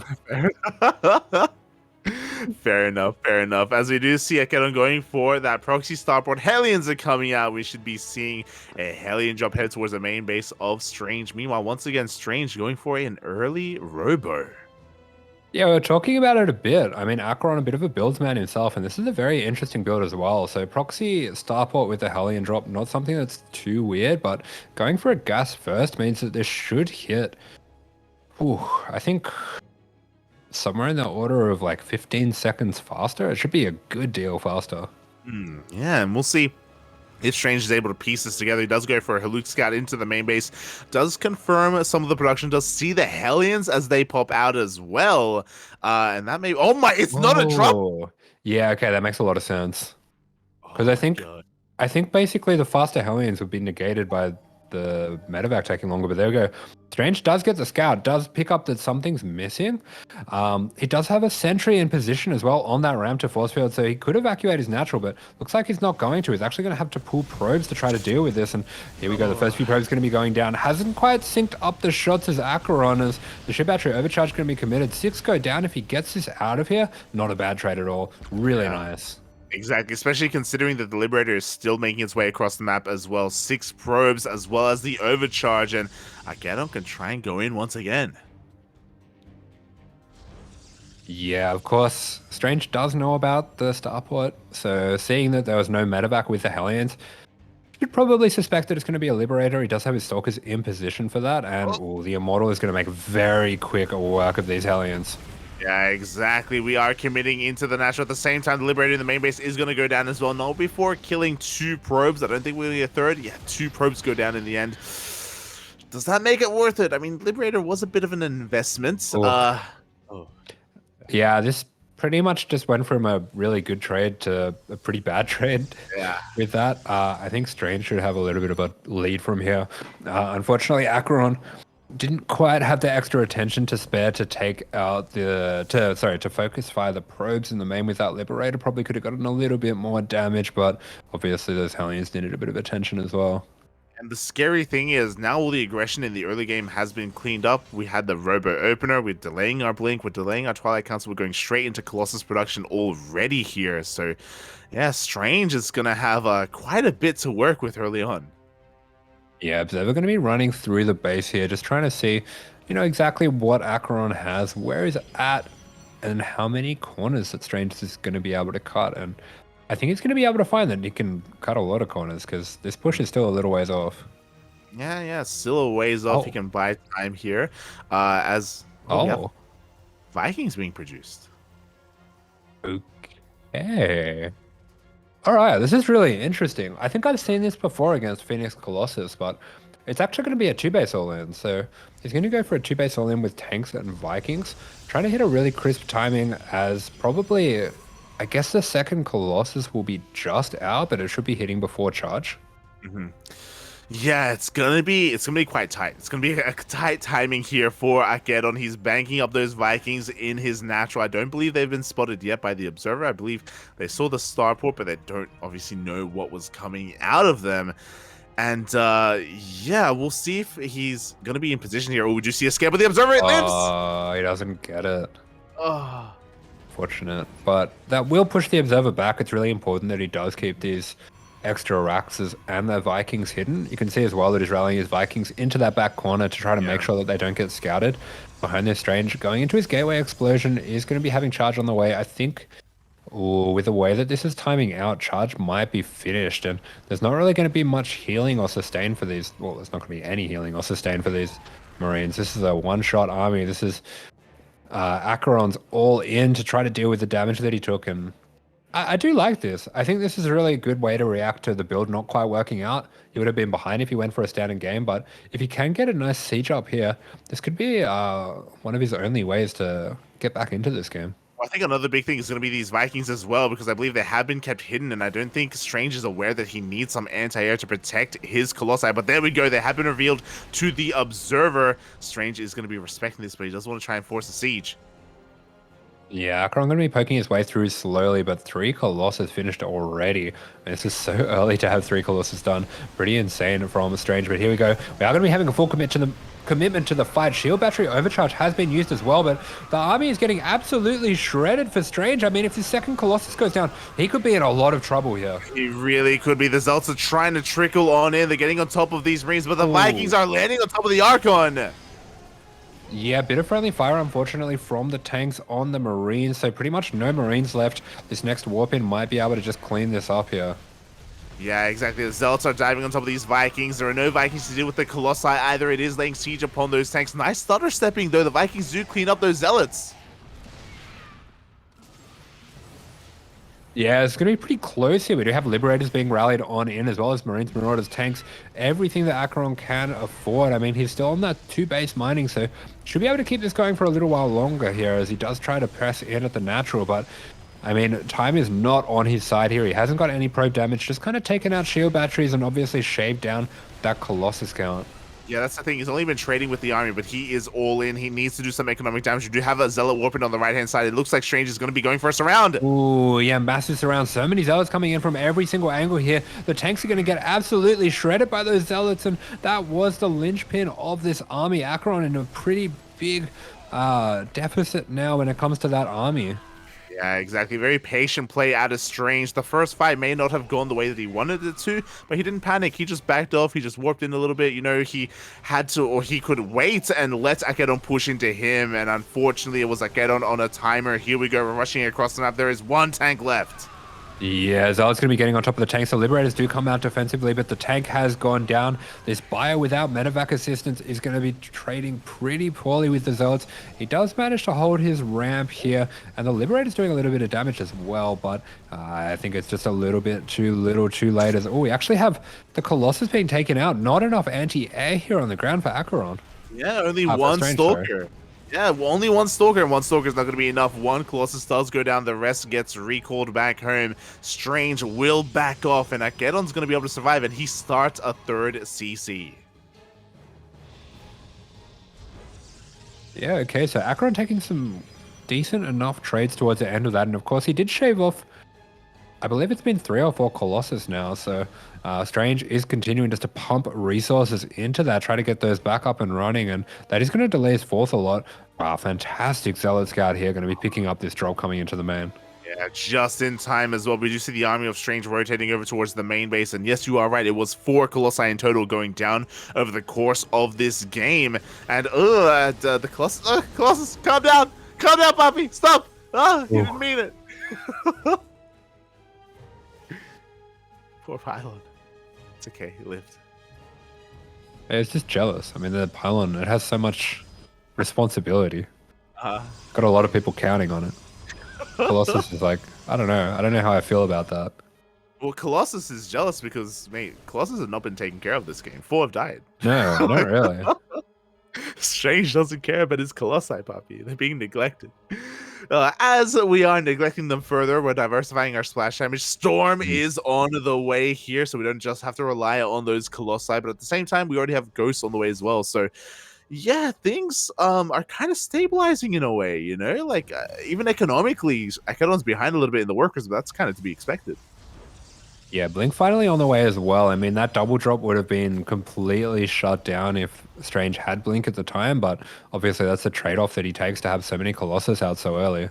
Fair enough, fair enough. As we do see AqueroN going for that proxy starport, Hellions are coming out. We should be seeing a Hellion drop head towards the main base of Strange. Meanwhile, once again, Strange going for an early Robo. Yeah, we're talking about it a bit. I mean, AqueroN, a bit of a buildsman himself, and this is a very interesting build as well. So proxy starport with the Hellion drop, not something that's too weird, but going for a gas first means that this should hit, I think somewhere in the order of like 15 seconds faster. It should be a good deal faster. Yeah, and we'll see if Strange is able to piece this together. He does go for a Haluk scout into the main base, does confirm some of the production, does see the Hellions as they pop out as well. And that may, oh my, it's not a drop. Yeah, okay, that makes a lot of sense. Because Oh I think basically the faster Hellions would be negated by the medevac taking longer, but there we go. Strange does get the scout, does pick up that something's missing. He does have a sentry in position as well on that ramp to force field, so he could evacuate his natural, but looks like he's not going to. He's actually going to have to pull probes to try to deal with this, and here we go. The first few probes going to be going down. Hasn't quite synced up the shots as AqueroN, as the ship battery overcharge going to be committed. 6 go down if he gets this out of here. Not a bad trade at all. Really nice. Exactly, especially considering that the Liberator is still making its way across the map as well. 6 probes as well as the overcharge, and AqueroN can try and go in once again. Yeah, of course. Strange does know about the starport, so seeing that there was no medevac with the Hellions, you'd probably suspect that it's going to be a Liberator. He does have his Stalkers in position for that, and the Immortal is going to make very quick work of these Hellions. Yeah, exactly. We are committing into the natural. At the same time, the Liberator in the main base is going to go down as well. Not before killing 2 probes. I don't think we'll need a third. Yeah, 2 probes go down in the end. Does that make it worth it? I mean, Liberator was a bit of an investment. Yeah, this pretty much just went from a really good trade to a pretty bad trade. Yeah. With that, I think Strange should have a little bit of a lead from here. Unfortunately, AqueroN didn't quite have the extra attention to spare to take out to focus fire the probes in the main with that Liberator. Probably could have gotten a little bit more damage, but obviously those Hellions needed a bit of attention as well. And the scary thing is now all the aggression in the early game has been cleaned up. We had the Robo opener, we're delaying our Blink, we're delaying our Twilight Council, we're going straight into Colossus production already here. So yeah, Strange is going to have quite a bit to work with early on. Yeah, Observer going to be running through the base here, just trying to see, exactly what AqueroN has, where is it at, and how many corners that Strange is going to be able to cut. And I think he's going to be able to find that he can cut a lot of corners, because this push is still a little ways off. Yeah, still a ways off. He can buy time here. Vikings being produced. Okay. All right, this is really interesting. I think I've seen this before against Phoenix Colossus, but it's actually going to be a 2-base all-in. So he's going to go for a 2-base all-in with tanks and Vikings, trying to hit a really crisp timing as probably, I guess the second Colossus will be just out, but it should be hitting before charge. Yeah, it's gonna be quite tight. It's gonna be a tight timing here for AqueroN. He's banking up those Vikings in his natural. I don't believe they've been spotted yet by the Observer. I believe they saw the starport, but they don't obviously know what was coming out of them. And yeah, we'll see if he's gonna be in position here. Oh, would you see a scare with the Observer? It lives! He doesn't get it. Oh. Fortunate, but that will push the Observer back. It's really important that he does keep these extra Raxes and the Vikings hidden. You can see as well that he's rallying his Vikings into that back corner to try to make sure that they don't get scouted. Behind this Strange, going into his gateway explosion, is going to be having charge on the way. I think with the way that this is timing out, charge might be finished, and there's not really going to be much healing or sustain for these. Well, there's not going to be any healing or sustain for these Marines. This is a one-shot army. This is AqueroN's all in to try to deal with the damage that he took, and I do like this. I think this is a really good way to react to the build not quite working out. He would have been behind if he went for a standing game, but if he can get a nice siege up here, this could be one of his only ways to get back into this game. I think another big thing is going to be these Vikings as well, because I believe they have been kept hidden, and I don't think Strange is aware that he needs some anti-air to protect his Colossi. But there we go. They have been revealed to the Observer. Strange is going to be respecting this, but he doesn't want to try and force a siege. Yeah, AqueroN going to be poking his way through slowly, but 3 Colossus finished already. This is so early to have 3 Colossus done. Pretty insane from Strange, but here we go. We are going to be having a full commitment to the fight. Shield battery overcharge has been used as well, but the army is getting absolutely shredded for Strange. I mean, if his second Colossus goes down, he could be in a lot of trouble here. He really could be. The Zelts are trying to trickle on in. They're getting on top of these Marines, but the Vikings are landing on top of the Archon. Yeah, bit of friendly fire, unfortunately, from the tanks on the Marines. So pretty much no Marines left. This next warp in might be able to just clean this up here. Yeah, exactly. The Zealots are diving on top of these Vikings. There are no Vikings to deal with the Colossi either. It is laying siege upon those tanks. Nice stutter stepping, though. The Vikings do clean up those Zealots. Yeah, it's going to be pretty close here. We do have Liberators being rallied on in, as well as Marines, Marauders, tanks, everything that AqueroN can afford. I mean, he's still on that 2-base mining, so should be able to keep this going for a little while longer here as he does try to press in at the natural. But, I mean, time is not on his side here. He hasn't got any probe damage, just kind of taken out shield batteries and obviously shaved down that Colossus count. Yeah, that's the thing. He's only been trading with the army, but he is all in. He needs to do some economic damage. You do have a Zealot warping on the right-hand side. It looks like Strange is going to be going for a surround. Ooh, yeah, massive surround. So many Zealots coming in from every single angle here. The tanks are going to get absolutely shredded by those Zealots, and that was the linchpin of this army. AqueroN in a pretty big deficit now when it comes to that army. Yeah, exactly. Very patient play out of Strange. The first fight may not have gone the way that he wanted it to, but he didn't panic. He just backed off. He just warped in a little bit. You know, he had to, or he could wait and let AqueroN push into him. And unfortunately, it was AqueroN on a timer. Here we go. We're rushing across the map. There is 1 tank left. Yeah, Zealot's going to be getting on top of the tank, so Liberators do come out defensively, but the tank has gone down. This Bio without medevac assistance is going to be trading pretty poorly with the Zealots. He does manage to hold his ramp here, and the Liberator's doing a little bit of damage as well, but I think it's just a little bit too little too late. As we actually have the Colossus being taken out. Not enough anti-air here on the ground for AqueroN. Yeah, only 1 Stalker. Sorry. Yeah, well, only 1 Stalker, and 1 Stalker is not going to be enough. 1 Colossus does go down, the rest gets recalled back home. Strange will back off, and AqueroN's going to be able to survive, and he starts a 3rd CC. Yeah, okay, so AqueroN taking some decent enough trades towards the end of that, and of course he did shave off, I believe it's been 3 or 4 Colossus now, so Strange is continuing just to pump resources into that, try to get those back up and running, and that is going to delay his 4th a lot. Wow, fantastic Zealot Scout here, going to be picking up this drop coming into the main. Yeah, just in time as well. We do see the army of Strange rotating over towards the main base, and yes, you are right, it was 4 Colossi in total going down over the course of this game, and the Colossus, calm down, Poppy, stop! You didn't mean it. Poor Pylon. It's okay, he lived. It's just jealous. I mean, the Pylon, it has so much responsibility. Got a lot of people counting on it. Colossus is like, I don't know how I feel about that. Well, Colossus is jealous because, mate, Colossus have not been taken care of this game. 4 have died. No, not really. Strange doesn't care about his Colossi, Poppy. They're being neglected. As we are neglecting them further, we're diversifying our splash damage. Storm is on the way here, so we don't just have to rely on those Colossi, but at the same time, we already have Ghosts on the way as well. So, yeah, things are kind of stabilizing in a way, you know? Like, even economically, AqueroN's behind a little bit in the workers, but that's kind of to be expected. Yeah, Blink finally on the way as well. I mean, that double drop would have been completely shut down if Strange had Blink at the time, but obviously that's the trade-off that he takes to have so many Colossus out so early.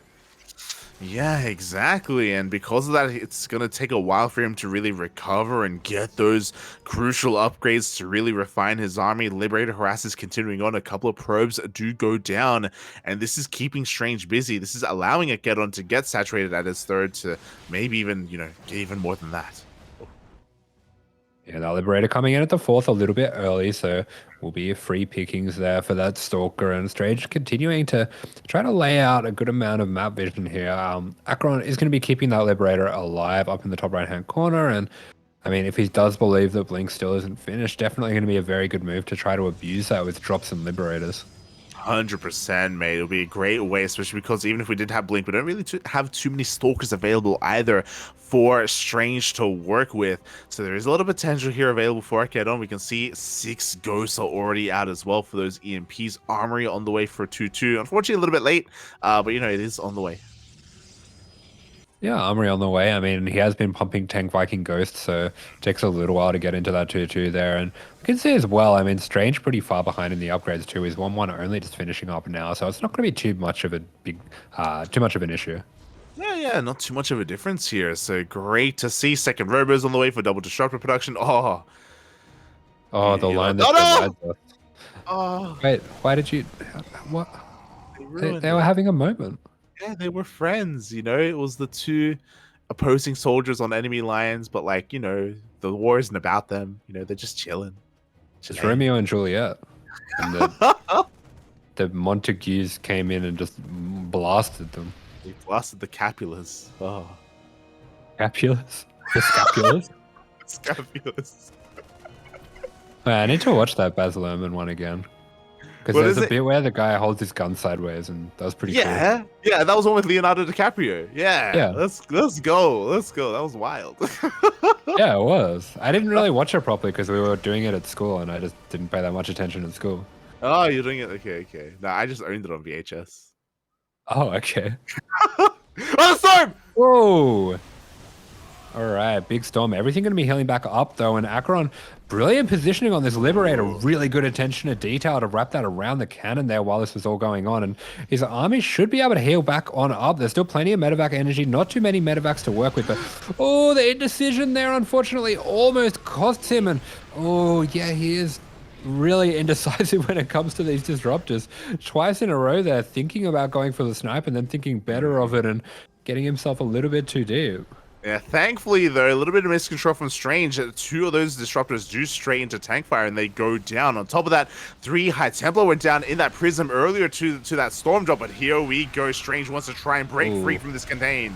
Yeah, exactly. And because of that, it's going to take a while for him to really recover and get those crucial upgrades to really refine his army. Liberator harass is continuing on. A couple of probes do go down, and this is keeping Strange busy. This is allowing AqueroN to get saturated at his 3rd to maybe even, get even more than that. Yeah, the Liberator coming in at the 4th a little bit early, so will be free pickings there for that Stalker, and Strange continuing to try to lay out a good amount of map vision here. AqueroN is going to be keeping that Liberator alive up in the top right-hand corner, and I mean, if he does believe that Blink still isn't finished, definitely going to be a very good move to try to abuse that with drops and Liberators. 100%, mate. It would be a great way, especially because even if we did have Blink, we don't really have too many Stalkers available either for Strange to work with. So there is a lot of potential here available for AqueroN. We can see 6 Ghosts are already out as well for those EMPs. Armory on the way for 2-2. Unfortunately, a little bit late, but you know, it is on the way. Yeah, Armory on the way. I mean, he has been pumping Tank Viking Ghost, so it takes a little while to get into that 2-2 there. And we can see as well, I mean, Strange pretty far behind in the upgrades too. He's 1-1 only, just finishing up now, so it's not going to be too much of a too much of an issue. Yeah, not too much of a difference here. So great to see. Second Robos on the way for double disruptor production. Oh, The line that divides us. Oh, Wait, why did you? What? they They were having a moment. Yeah, they were friends, you know. It was the two opposing soldiers on enemy lines, but like, you know, the war isn't about them. You know, they're just chilling. It's Romeo and Juliet. And the Montagues came in and just blasted them. They blasted the Capulets. Oh. Capulets? The Scapulas? Scapulets. Man, I need to watch that Baz Luhrmann one again. Because there's a bit where the guy holds his gun sideways, and that was pretty cool. Yeah, that was one with Leonardo DiCaprio. Yeah. Let's go. That was wild. Yeah, it was. I didn't really watch it properly because we were doing it at school, and I just didn't pay that much attention at school. Oh, you're doing it? Okay. No, I just owned it on VHS. Oh, okay. Oh, storm! Whoa! All right, big storm. Everything going to be healing back up, though, and AqueroN, brilliant positioning on this Liberator. Really good attention to detail to wrap that around the cannon there while this was all going on, and his army should be able to heal back on up. There's still plenty of medevac energy, not too many medevacs to work with, but the indecision there, unfortunately, almost costs him, and yeah, he is really indecisive when it comes to these disruptors. Twice in a row there, thinking about going for the snipe and then thinking better of it and getting himself a little bit too deep. Yeah, thankfully, though, a little bit of miscontrol from Strange. 2 of those disruptors do straight into tank fire, and they go down. On top of that, 3 High Templar went down in that prism earlier to that storm drop, but here we go. Strange wants to try and break free from this contain.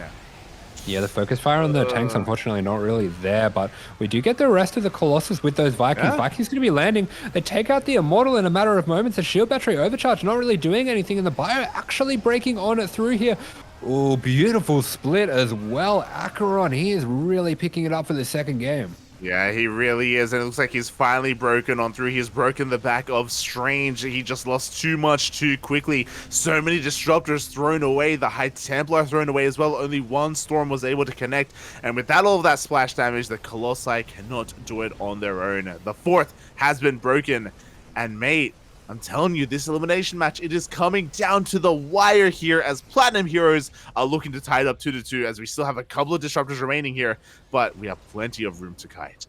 Yeah, the focus fire on the tanks, unfortunately, not really there, but we do get the rest of the Colossus with those Vikings. Yeah. Vikings going to be landing. They take out the Immortal in a matter of moments. The shield battery overcharge, not really doing anything, and the bio actually breaking on it through here. Oh, beautiful split as well. AqueroN, he is really picking it up for the second game. Yeah, he really is, and it looks like he's finally broken on through. He's broken the back of Strange. He just lost too much too quickly. So many disruptors thrown away. The High Templar thrown away as well. Only 1 storm was able to connect, and with all of that splash damage, the Colossi cannot do it on their own. The 4th has been broken, and mate, I'm telling you, this elimination match, it is coming down to the wire here as Platinum Heroes are looking to tie it up 2-2 as we still have a couple of disruptors remaining here, but we have plenty of room to kite.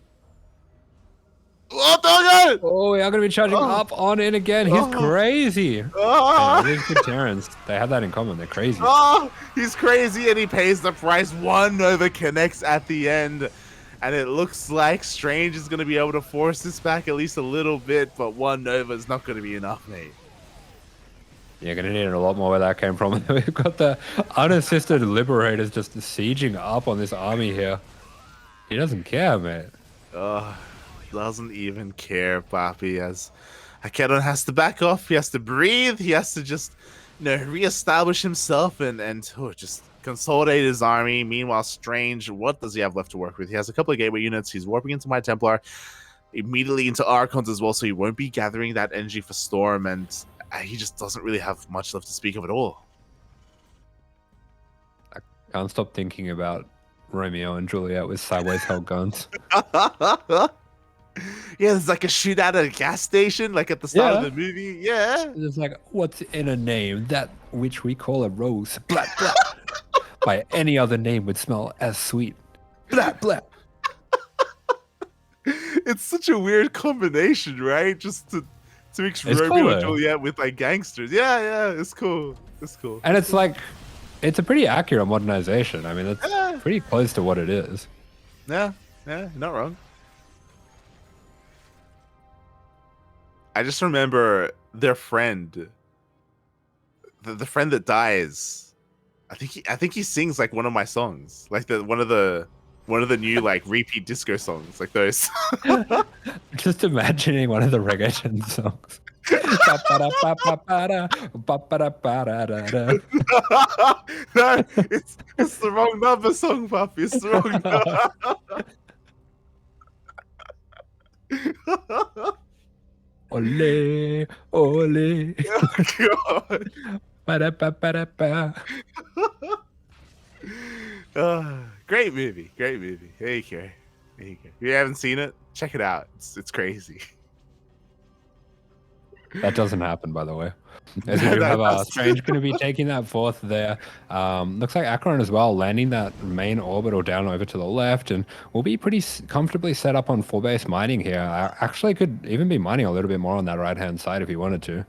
Oh, we are going to be charging up on in again. He's crazy. These good Terrans, they have that in common. They're crazy. He's crazy and he pays the price. 1 Nova connects at the end. And it looks like Strange is going to be able to force this back at least a little bit, but 1 Nova is not going to be enough, mate. You're going to need a lot more where that came from. We've got the unassisted Liberators just sieging up on this army here. He doesn't care, mate. Doesn't even care, Papi, as AqueroN has to back off. He has to breathe. He has to just, reestablish himself and just consolidate his army. Meanwhile, Strange, what does he have left to work with? He has a couple of gateway units. He's warping into my Templar, immediately into Archons as well, so he won't be gathering that energy for Storm, and he just doesn't really have much left to speak of at all. I can't stop thinking about Romeo and Juliet with sideways held guns. Yeah, there's like a shootout at a gas station, like at the start of the movie. Yeah. It's like, what's in a name? That which we call a rose. Blah, blah. By any other name would smell as sweet. Blah, blah. It's such a weird combination, right? Just to mix Romeo and Juliet with like gangsters. Yeah, it's cool. It's cool. And it's like, it's a pretty accurate modernization. I mean, it's pretty close to what it is. Yeah, not wrong. I just remember their friend, the friend that dies. I think he sings like one of my songs, like one of the new like repeat disco songs, like those. Just imagining one of the reggaeton songs. Ba-ba-da-ba-ba-ba-da, ba-ba-da-ba-da-da-da. No, it's the wrong number, Song Puppy. It's the wrong number. Ole, ole. Oh, God. Ba-da-ba-ba-da-ba. Great movie. Great movie. There you go. There you go. If you haven't seen it, check it out. It's crazy. That doesn't happen, by the way. As we No, do have that's Strange going to be taking that fourth there. Looks like AqueroN as well, landing that main orbital down over to the left, and we'll be pretty comfortably set up on 4-base mining here. I actually could even be mining a little bit more on that right-hand side if you wanted to.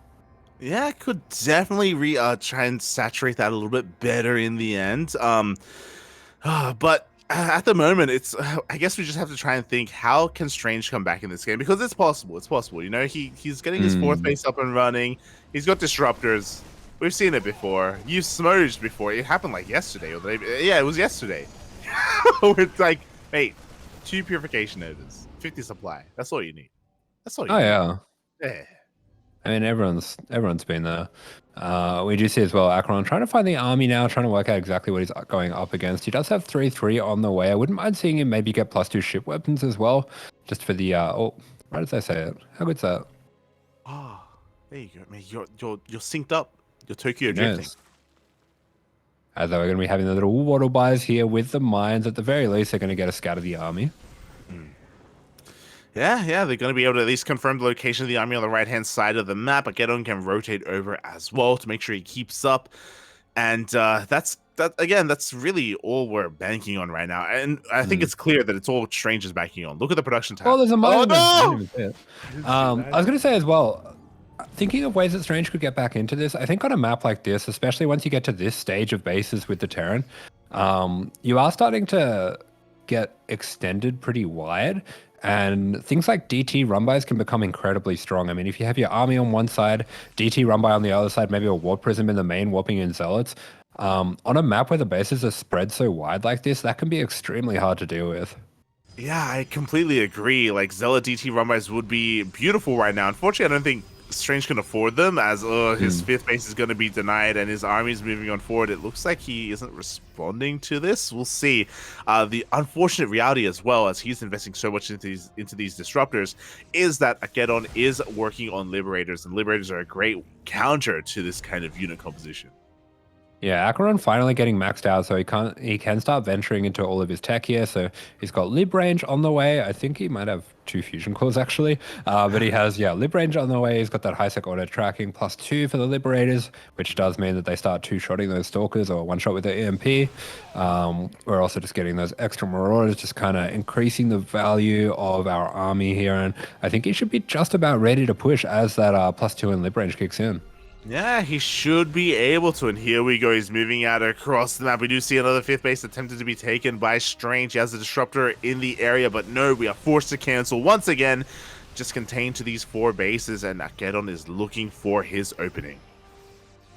Yeah, I could definitely try and saturate that a little bit better in the end. But at the moment, it's I guess we just have to try and think, how can Strange come back in this game, because it's possible. It's possible. You know, he's getting his fourth base up and running. He's got disruptors. We've seen it before. You've smudged before. It happened like yesterday or the day. Yeah, it was yesterday. It's like, hey, 2 purification noders, 50 supply. That's all you need. That's all you need. Yeah. Yeah. I mean, everyone's been there. We do see as well AqueroN trying to find the army now, trying to work out exactly what he's going up against. He does have 3/3 on the way. I wouldn't mind seeing him maybe get +2 ship weapons as well, just for the oh, why did I say it? How good's that? Oh, there you go, man. You're synced up. You're Tokyo drifting. Yes. As though we're going to be having the little waddle buys here with the mines. At the very least, they're going to get a scout of the army. Yeah, they're going to be able to at least confirm the location of the army on the right-hand side of the map. AqueroN can rotate over as well to make sure he keeps up. And that's really all we're banking on right now. And I think it's clear that it's all Strange is banking on. Look at the production tab. Oh, there's a mine. Oh, no! I was going to say as well, thinking of ways that Strange could get back into this, I think on a map like this, especially once you get to this stage of bases with the Terran, you are starting to get extended pretty wide. And things like DT run-bys can become incredibly strong. I mean, if you have your army on one side, DT run-by on the other side, maybe a warp prism in the main, warping in zealots, on a map where the bases are spread so wide like this, that can be extremely hard to deal with. Yeah, I completely agree. Like, Zealot DT run-bys would be beautiful right now. Unfortunately, I don't think Strange can afford them, as his 5th base is going to be denied and his army's moving on forward. It looks like he isn't responding to this. We'll see. The unfortunate reality as well, as he's investing so much into these disruptors, is that AqueroN is working on Liberators, and Liberators are a great counter to this kind of unit composition. Yeah, AqueroN finally getting maxed out, so he can start venturing into all of his tech here. So he's got lib range on the way. I think he might have 2 fusion cores actually, but he has lib range on the way. He's got that high sec auto tracking +2 for the Liberators, which does mean that they start 2-shotting those stalkers or 1-shot with the EMP. We're also just getting those extra marauders, just kind of increasing the value of our army here, and I think he should be just about ready to push as that +2 in lib range kicks in. Yeah, he should be able to, and here we go. He's moving out across the map. We do see another 5th base attempted to be taken by Strange. He has a disruptor in the area, but no, we are forced to cancel once again. Just contained to these 4 bases, and AqueroN is looking for his opening.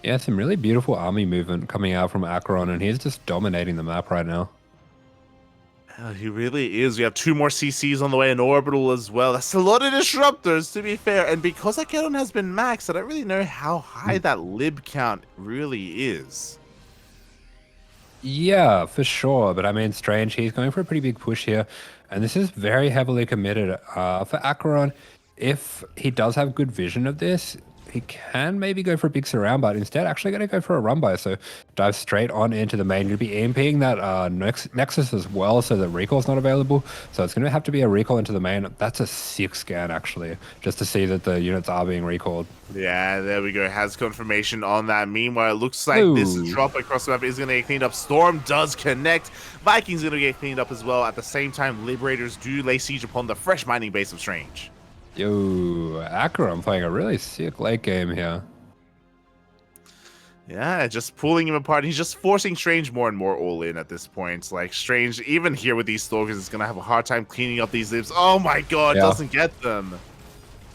Yeah, some really beautiful army movement coming out from AqueroN, and he's just dominating the map right now. He really is. We have 2 more CCs on the way, in orbital as well. That's a lot of disruptors, to be fair. And because AqueroN has been maxed, I don't really know how high that lib count really is. Yeah, for sure. But I mean, Strange, he's going for a pretty big push here. And this is very heavily committed for AqueroN. If he does have good vision of this, he can maybe go for a big surround, but instead actually going to go for a run-by. So dive straight on into the main. You'll be EMPing that Nexus as well, so that recall's not available. So it's going to have to be a recall into the main. That's a 6 scan, actually, just to see that the units are being recalled. Yeah, there we go. Has confirmation on that. Meanwhile, it looks like this drop across the map is going to get cleaned up. Storm does connect. Viking's going to get cleaned up as well. At the same time, Liberators do lay siege upon the fresh mining base of Strange. Yo, AqueroN playing a really sick late game here. Yeah, just pulling him apart. He's just forcing Strange more and more all in at this point. Like, Strange, even here with these stalkers, is going to have a hard time cleaning up these libs. Oh my god, doesn't get them.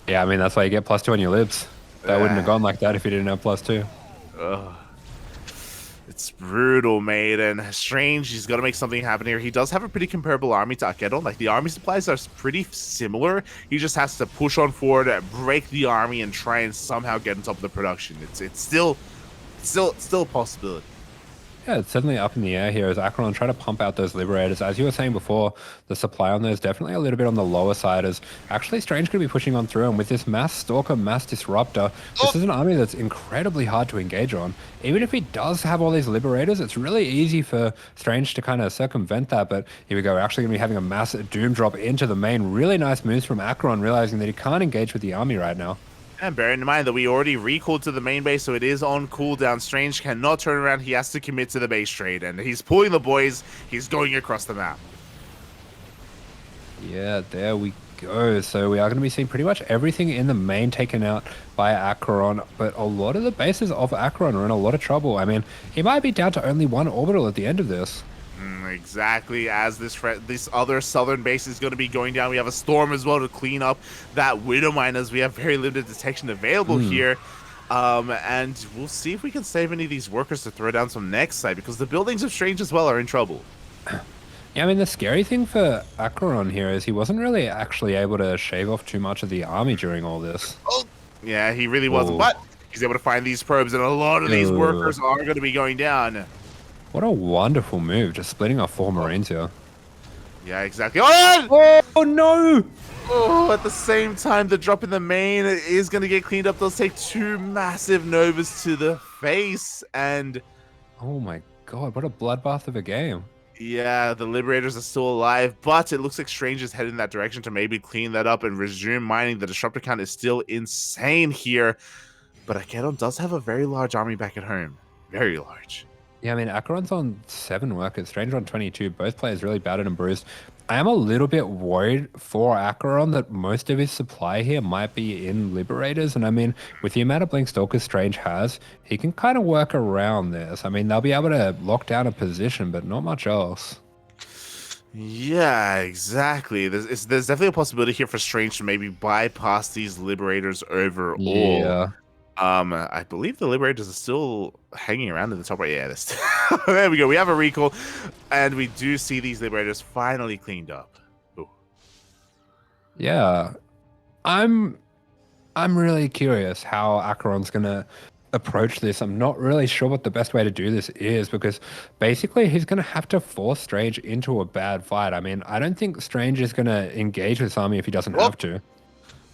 Yeah, I mean, that's why you get +2 on your libs. That wouldn't have gone like that if you didn't have +2. It's brutal, mate. And Strange, he's got to make something happen here. He does have a pretty comparable army to AqueroN. Like, the army supplies are pretty similar. He just has to push on forward, break the army, and try and somehow get on top of the production. It's still a possibility. Yeah, it's certainly up in the air here as AqueroN try to pump out those Liberators. As you were saying before, the supply on there is definitely a little bit on the lower side as actually Strange could be pushing on through. And with this Mass Stalker, Mass Disruptor, this is an army that's incredibly hard to engage on. Even if he does have all these Liberators, it's really easy for Strange to kind of circumvent that. But here we go, we're actually going to be having a mass Doom drop into the main. Really nice moves from AqueroN, realizing that he can't engage with the army right now. And bearing in mind that we already recalled to the main base, so it is on cooldown. Strange cannot turn around. He has to commit to the base trade, and he's pulling the boys. He's going across the map. Yeah, there we go. So we are going to be seeing pretty much everything in the main taken out by AqueroN, but a lot of the bases of AqueroN are in a lot of trouble. I mean, he might be down to only one orbital at the end of this. Exactly, as this other southern base is going to be going down. We have a storm as well to clean up that Widow Mine, as we have very limited detection available here. And we'll see if we can save any of these workers to throw down some next side, because the buildings of Strange as well are in trouble. Yeah, I mean, the scary thing for AqueroN here is he wasn't really actually able to shave off too much of the army during all this. Oh, yeah, he really wasn't, but he's able to find these probes, and a lot of these workers are going to be going down. What a wonderful move, just splitting off 4 Marines here. Yeah, exactly. Oh, no! Oh, at the same time, the drop in the main is going to get cleaned up. They'll take 2 massive Novas to the face, and... Oh my god, what a bloodbath of a game. Yeah, the Liberators are still alive, but it looks like Strange is headed in that direction to maybe clean that up and resume mining. The Disruptor count is still insane here, but AqueroN does have a very large army back at home. Very large. Yeah, I mean, AqueroN's on 7 workers, Strange on 22. Both players really battered and bruised. I am a little bit worried for AqueroN that most of his supply here might be in Liberators. And I mean, with the amount of Blink Stalkers Strange has, he can kind of work around this. I mean, they'll be able to lock down a position, but not much else. Yeah, exactly. There's definitely a possibility here for Strange to maybe bypass these Liberators overall. Yeah. I believe the Liberators are still hanging around in the top right. Yeah, there we go. We have a recall, and we do see these Liberators finally cleaned up. Ooh. Yeah, I'm really curious how AqueroN's gonna approach this. I'm not really sure what the best way to do this is, because basically he's gonna have to force Strange into a bad fight. I mean, I don't think Strange is gonna engage with this army if he doesn't have to.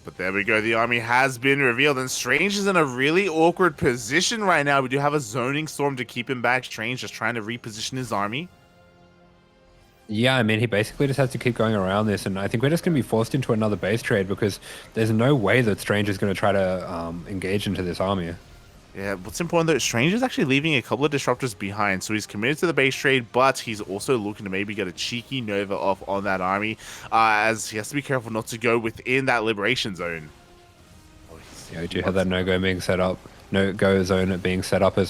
But there we go. The army has been revealed, and Strange is in a really awkward position right now. We do have a zoning storm to keep him back. Strange just trying to reposition his army. Yeah, I mean, he basically just has to keep going around this, and I think we're just going to be forced into another base trade, because there's no way that Strange is going to try to engage into this army. Yeah, what's important though, Strange is actually leaving a couple of disruptors behind, so he's committed to the base trade, but he's also looking to maybe get a cheeky Nova off on that army, as he has to be careful not to go within that liberation zone. Oh, yeah, we do have that no-go being set up, no-go zone being set up as,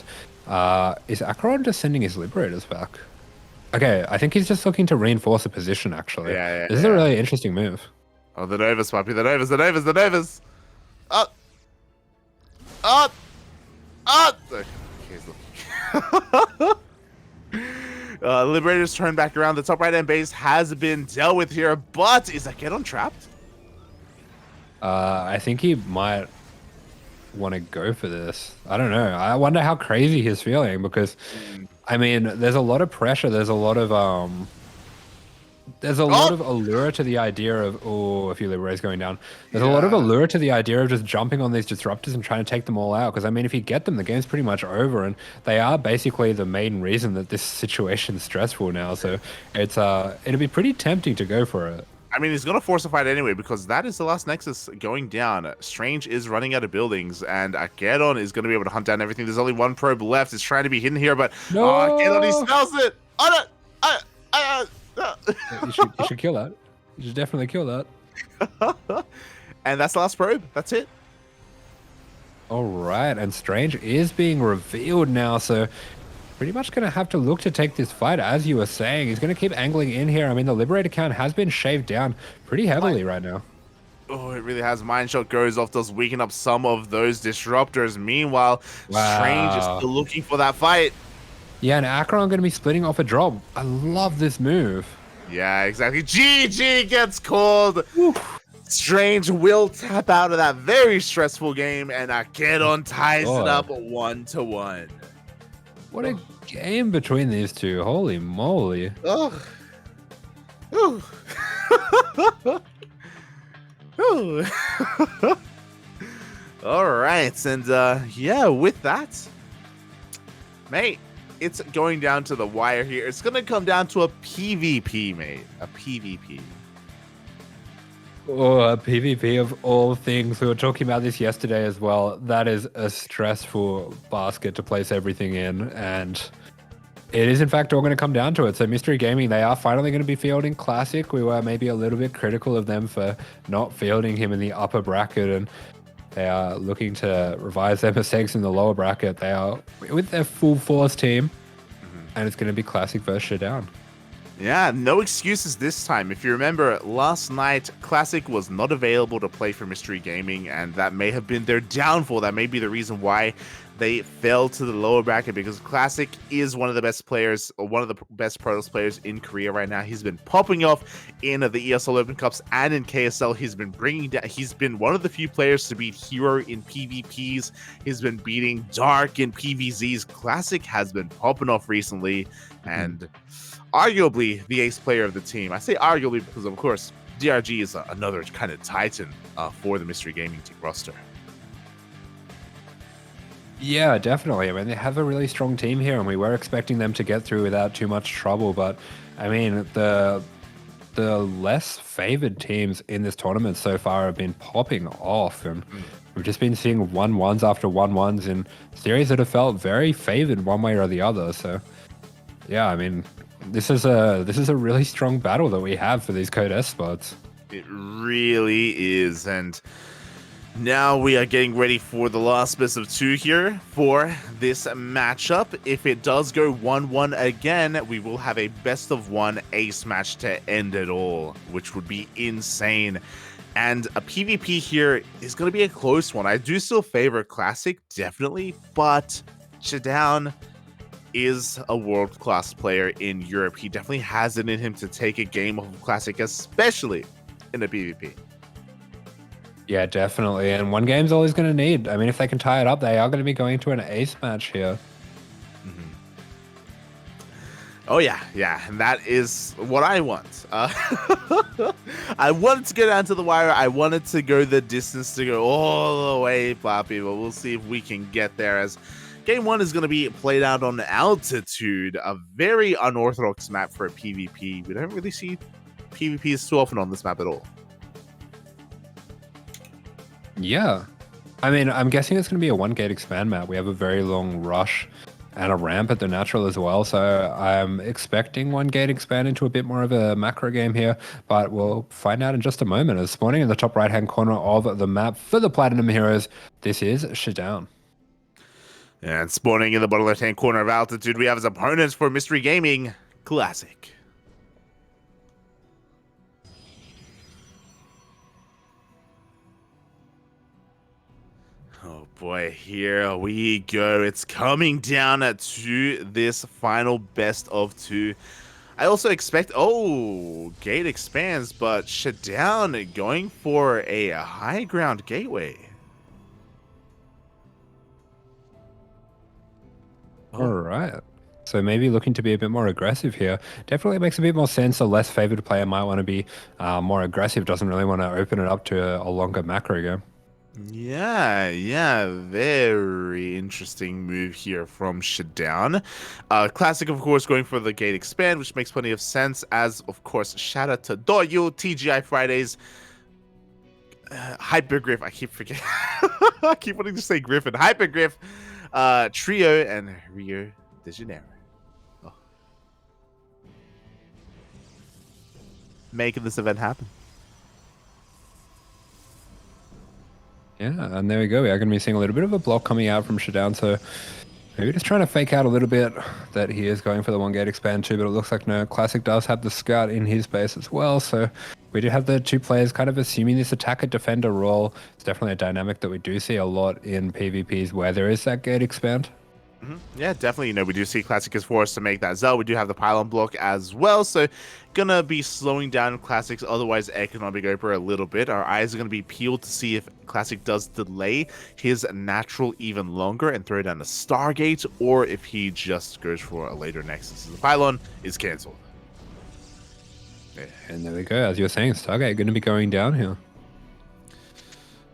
is AqueroN just sending his Liberators back? Okay, I think he's just looking to reinforce a position, actually. Yeah, this is a really interesting move. Oh, the Novas, puppy, the Novas, the Novas, the Novas! Up! Up! Up! Okay, Liberators turn back around. The top right-hand base has been dealt with here, but is AqueroN trapped? I think he might want to go for this. I don't know. I wonder how crazy he's feeling, because, I mean, there's a lot of pressure. There's a lot of lot of allure to the idea of, oh, a few Liberators going down. There's a lot of allure to the idea of just jumping on these disruptors and trying to take them all out. Because, I mean, if you get them, the game's pretty much over. And they are basically the main reason that this situation's stressful now. So it's it'll be pretty tempting to go for it. I mean, he's going to force a fight anyway, because that is the last Nexus going down. Strange is running out of buildings, and AqueroN is going to be able to hunt down everything. There's only one probe left. It's trying to be hidden here, but AqueroN, he smells it! Oh, no! You should kill that. You should definitely kill that. And that's the last probe. That's it. All right, and Strange is being revealed now, so pretty much going to have to look to take this fight, as you were saying. He's going to keep angling in here. I mean, the Liberator count has been shaved down pretty heavily right now. Oh, it really has. Mind Shot goes off, does weaken up some of those disruptors. Meanwhile, Strange is still looking for that fight. Yeah, and AqueroN going to be splitting off a drop. I love this move. Yeah, exactly. GG gets called. Oof. Strange will tap out of that very stressful game, and AqueroN ties it up God. 1-1. What a game between these two. Holy moly. Oh. Ooh. Ooh. All right, and yeah, with that, mate, it's going down to the wire here. It's gonna come down to a PvP, mate. A PvP. Oh, a PvP of all things. We were talking about this yesterday as well. That is a stressful basket to place everything in, and it is in fact all going to come down to it. So Mystery Gaming, they are finally going to be fielding Classic. We were maybe a little bit critical of them for not fielding him in the upper bracket, and they are looking to revise their mistakes in the lower bracket. They are with their full force team, and it's going to be Classic versus ShaDoWn. Yeah, no excuses this time. If you remember, last night, Classic was not available to play for Mystery Gaming, and that may have been their downfall. That may be the reason why they fell to the lower bracket, because Classic is one of the best players, or one of the best Protoss players in Korea right now. He's been popping off in the ESL Open Cups and in KSL. He's been bringing down, he's been one of the few players to beat Hero in PvPs. He's been beating Dark in PvZs. Classic has been popping off recently, and arguably the ace player of the team. I say arguably because, of course, DRG is another kind of titan for the Mystery Gaming team roster. Yeah, definitely. I mean, they have a really strong team here, and we were expecting them to get through without too much trouble. But I mean, the less favored teams in this tournament so far have been popping off, and we've just been seeing 1-1s after 1-1s in series that have felt very favored one way or the other. So, yeah, I mean, this is a really strong battle that we have for these Code S spots. It really is, and now we are getting ready for the last best of 2 here for this matchup. If it does go 1-1 again, we will have a best of 1 ace match to end it all, which would be insane. And a PvP here is going to be a close one. I do still favor Classic, definitely, but ShaDoWn is a world-class player in Europe. He definitely has it in him to take a game of Classic, especially in a PvP. Yeah, definitely. And one game's always going to need. I mean, if they can tie it up, they are going to be going to an ace match here. Oh yeah, and that is what I want. I wanted to get down to the wire. I wanted to go the distance, to go all the way, Poppy, but we'll see if we can get there, as Game 1 is going to be played out on altitude, a very unorthodox map for a PvP. We don't really see PvPs too often on this map at all. Yeah. I mean, I'm guessing it's going to be a 1-gate expand map. We have a very long rush and a ramp at the natural as well. So I'm expecting 1-gate expand into a bit more of a macro game here, but we'll find out in just a moment. As spawning in the top right-hand corner of the map for the Platinum Heroes, this is ShaDoWn. And spawning in the bottom left-hand corner of altitude, we have as opponents for Mystery Gaming, Classic. Oh boy, here we go. It's coming down to this final best of 2. I also expect, gate expands, but ShaDoWn going for a high ground gateway. All right. So maybe looking to be a bit more aggressive here. Definitely makes a bit more sense. A less favored player might want to be more aggressive, doesn't really want to open it up to a longer macro game. Yeah, very interesting move here from ShaDoWn. Classic, of course, going for the gate expand, which makes plenty of sense, as, of course, shout out to Doyu, TGI Fridays, Hypergriff, I keep forgetting, I keep wanting to say Griffin, Hypergriff, Trio, and Rio de Janeiro. Oh. Making this event happen. Yeah, and there we go. We are going to be seeing a little bit of a block coming out from ShaDoWn, so maybe just trying to fake out a little bit that he is going for the 1-gate expand too, but it looks like no, Classic does have the scout in his base as well, so we do have the 2 players kind of assuming this attacker-defender role. It's definitely a dynamic that we do see a lot in PvPs where there is that gate expand. Yeah, definitely. We do see Classic is forced to make that Zell. We do have the pylon block as well, so gonna be slowing down Classic's otherwise economic Oper a little bit. Our eyes are gonna be peeled to see if Classic does delay his natural even longer and throw down a Stargate, or if he just goes for a later Nexus. The pylon is cancelled. And there we go. As you were saying, Stargate going to be going down here.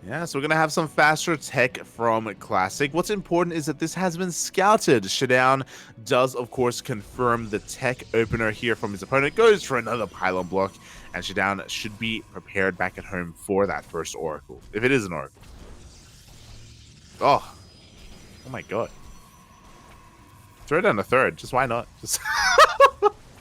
Yeah, so we're going to have some faster tech from Classic. What's important is that this has been scouted. ShaDoWn does, of course, confirm the tech opener here from his opponent. Goes for another pylon block, and ShaDoWn should be prepared back at home for that first Oracle, if it is an Oracle. Oh my god. Throw down a third, just why not? Just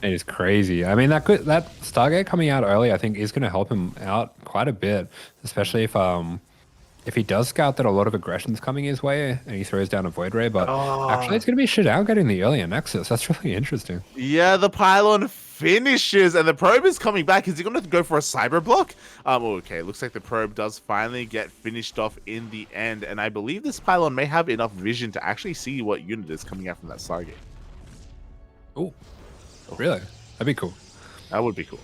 It is crazy. I mean, that Stargate coming out early, I think, is going to help him out quite a bit, especially if he does scout that a lot of aggression's coming his way and he throws down a Void Ray. But actually, it's going to be ShaDoWn getting the earlier Nexus. That's really interesting. Yeah, the pylon finishes, and the probe is coming back. Is he going to go for a cyber block? Okay, looks like the probe does finally get finished off in the end, and I believe this pylon may have enough vision to actually see what unit is coming out from that Stargate. Oh, really? That'd be cool. That would be cool.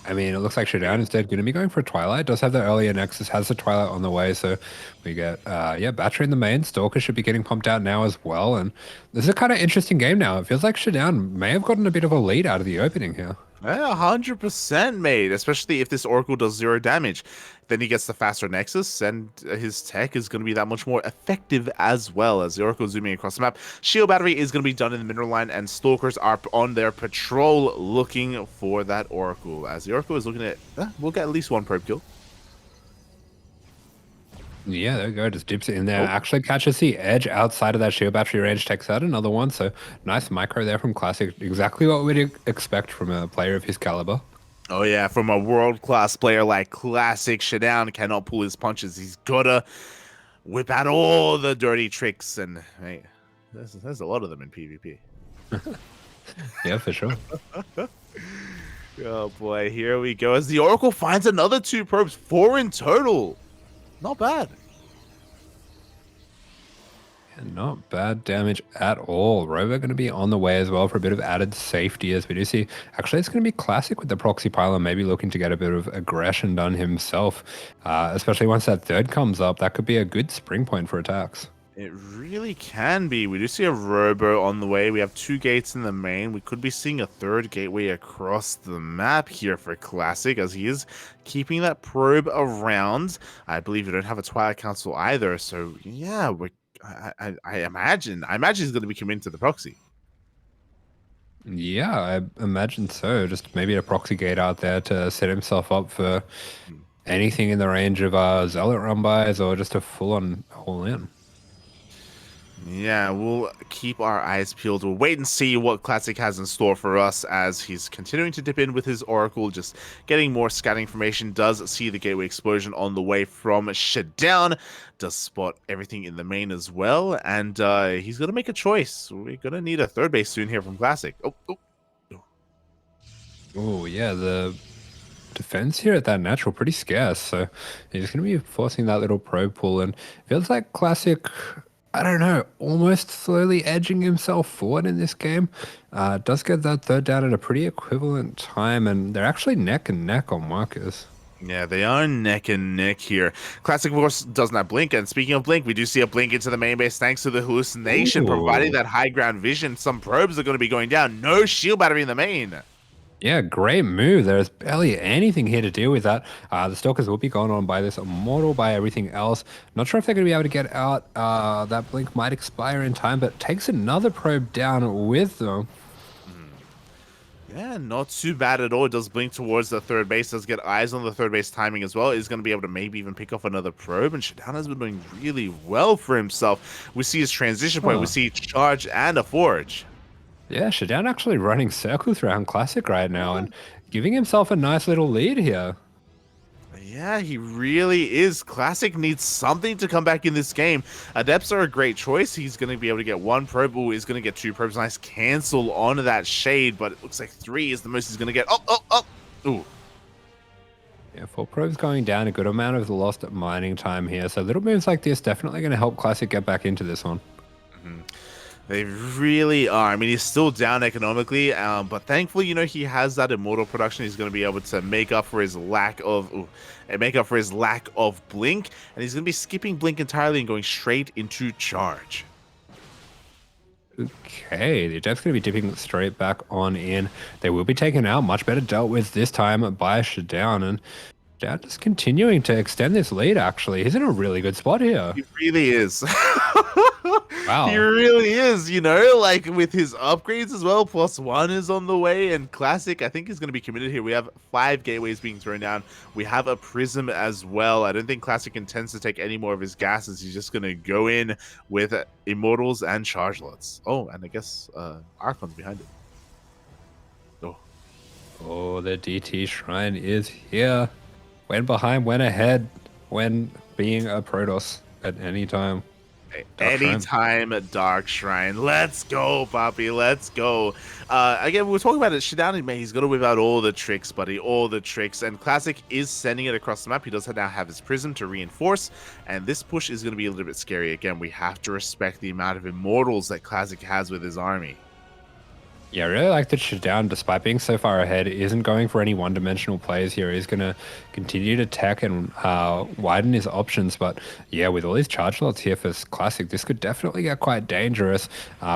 I mean, it looks like ShaDoWn instead going to be going for a Twilight. Does have the earlier Nexus, has the Twilight on the way. So we get, Battery in the main. Stalker should be getting pumped out now as well. And this is a kind of interesting game now. It feels like ShaDoWn may have gotten a bit of a lead out of the opening here. Yeah, 100% mate, especially if this Oracle does 0 damage. Then he gets the faster Nexus, and his tech is going to be that much more effective as well. As the Oracle zooming across the map, Shield Battery is going to be done in the mineral line, and Stalkers are on their patrol looking for that Oracle. As the Oracle is looking at, we'll get at least one probe kill. Yeah, there we go. Just dips it in there. Actually catches the edge outside of that shield battery range, takes out another one. So nice micro there from Classic. Exactly what we'd expect from a player of his caliber. Oh yeah, from a world-class player like Classic, ShaDoWn cannot pull his punches. He's gotta whip out all the dirty tricks, and hey, there's a lot of them in PvP. Yeah, for sure. Oh boy, here we go. As the Oracle finds another 2 probes, 4 in total. Not bad. And not bad damage at all. Rover going to be on the way as well for a bit of added safety, as we do see. Actually, it's going to be Classic with the proxy pylon, maybe looking to get a bit of aggression done himself. Especially once that third comes up, that could be a good spring point for attacks. It really can be. We do see a Robo on the way. We have 2 gates in the main. We could be seeing a 3rd gateway across the map here for Classic, as he is keeping that probe around. I believe we don't have a Twilight Council either. So yeah, I imagine he's going to be committing to the proxy. Yeah, I imagine so. Just maybe a proxy gate out there to set himself up for anything in the range of Zealot run bys or just a full-on all-in. Yeah, we'll keep our eyes peeled. We'll wait and see what Classic has in store for us as he's continuing to dip in with his Oracle, just getting more scouting information. Does see the gateway explosion on the way from ShaDoWn. Does spot everything in the main as well. And he's going to make a choice. We're going to need a 3rd base soon here from Classic. Oh, yeah, the defense here at that natural pretty scarce. So he's going to be forcing that little probe pull. And it feels like Classic, I don't know, almost slowly edging himself forward in this game. Does get that 3rd down at a pretty equivalent time, and they're actually neck and neck on markers. Yeah, they are neck and neck here. Classic, of course, does not blink. And speaking of blink, we do see a blink into the main base thanks to the hallucination, providing that high ground vision. Some probes are going to be going down. No shield battery in the main. Yeah, great move. There's barely anything here to deal with that. The Stalkers will be gone on by this Immortal, by everything else. Not sure if they're going to be able to get out. That blink might expire in time, but takes another probe down with them. Yeah, not too bad at all. It does blink towards the 3rd base. Does get eyes on the 3rd base timing as well. Is going to be able to maybe even pick off another probe. And ShaDoWn has been doing really well for himself. We see his transition point. We see charge and a forge. Yeah, ShaDoWn actually running circles around Classic right now and giving himself a nice little lead here. Yeah, he really is. Classic needs something to come back in this game. Adepts are a great choice. He's going to be able to get 1 probe. Ooh, he's going to get 2 probes. Nice cancel onto that shade, but it looks like 3 is the most he's going to get. Ooh. Yeah, 4 probes going down, a good amount of the lost mining time here. So little moves like this definitely going to help Classic get back into this one. They really are. I mean, he's still down economically, but thankfully, he has that immortal production. He's going to be able to make up for his lack of, blink, and he's going to be skipping blink entirely and going straight into charge. Okay, they're definitely going to be dipping straight back on in. They will be taken out, much better dealt with this time by ShaDoWn, and ShaDoWn just continuing to extend this lead, actually. He's in a really good spot here. He really is. Wow. He really is, like with his upgrades as well. +1 is on the way, and Classic, I think, is going to be committed here. We have 5 gateways being thrown down. We have a Prism as well. I don't think Classic intends to take any more of his gases. He's just going to go in with Immortals and Chargelots. Oh, and I guess Archon's behind it. Oh, the DT Shrine is here. Went behind, went ahead, when being a Protoss at any time. Anytime a Dark Shrine. Let's go, Poppy. Let's go. Again, we were talking about it. ShaDoWn, man, he's got to whip out all the tricks, buddy. All the tricks. And Classic is sending it across the map. He does now have his Prism to reinforce. And this push is going to be a little bit scary. Again, we have to respect the amount of Immortals that Classic has with his army. Yeah, I really like that ShaDoWn, despite being so far ahead, isn't going for any one-dimensional plays here. He's going to continue to tech and widen his options. But yeah, with all these charge lots here for Classic, this could definitely get quite dangerous.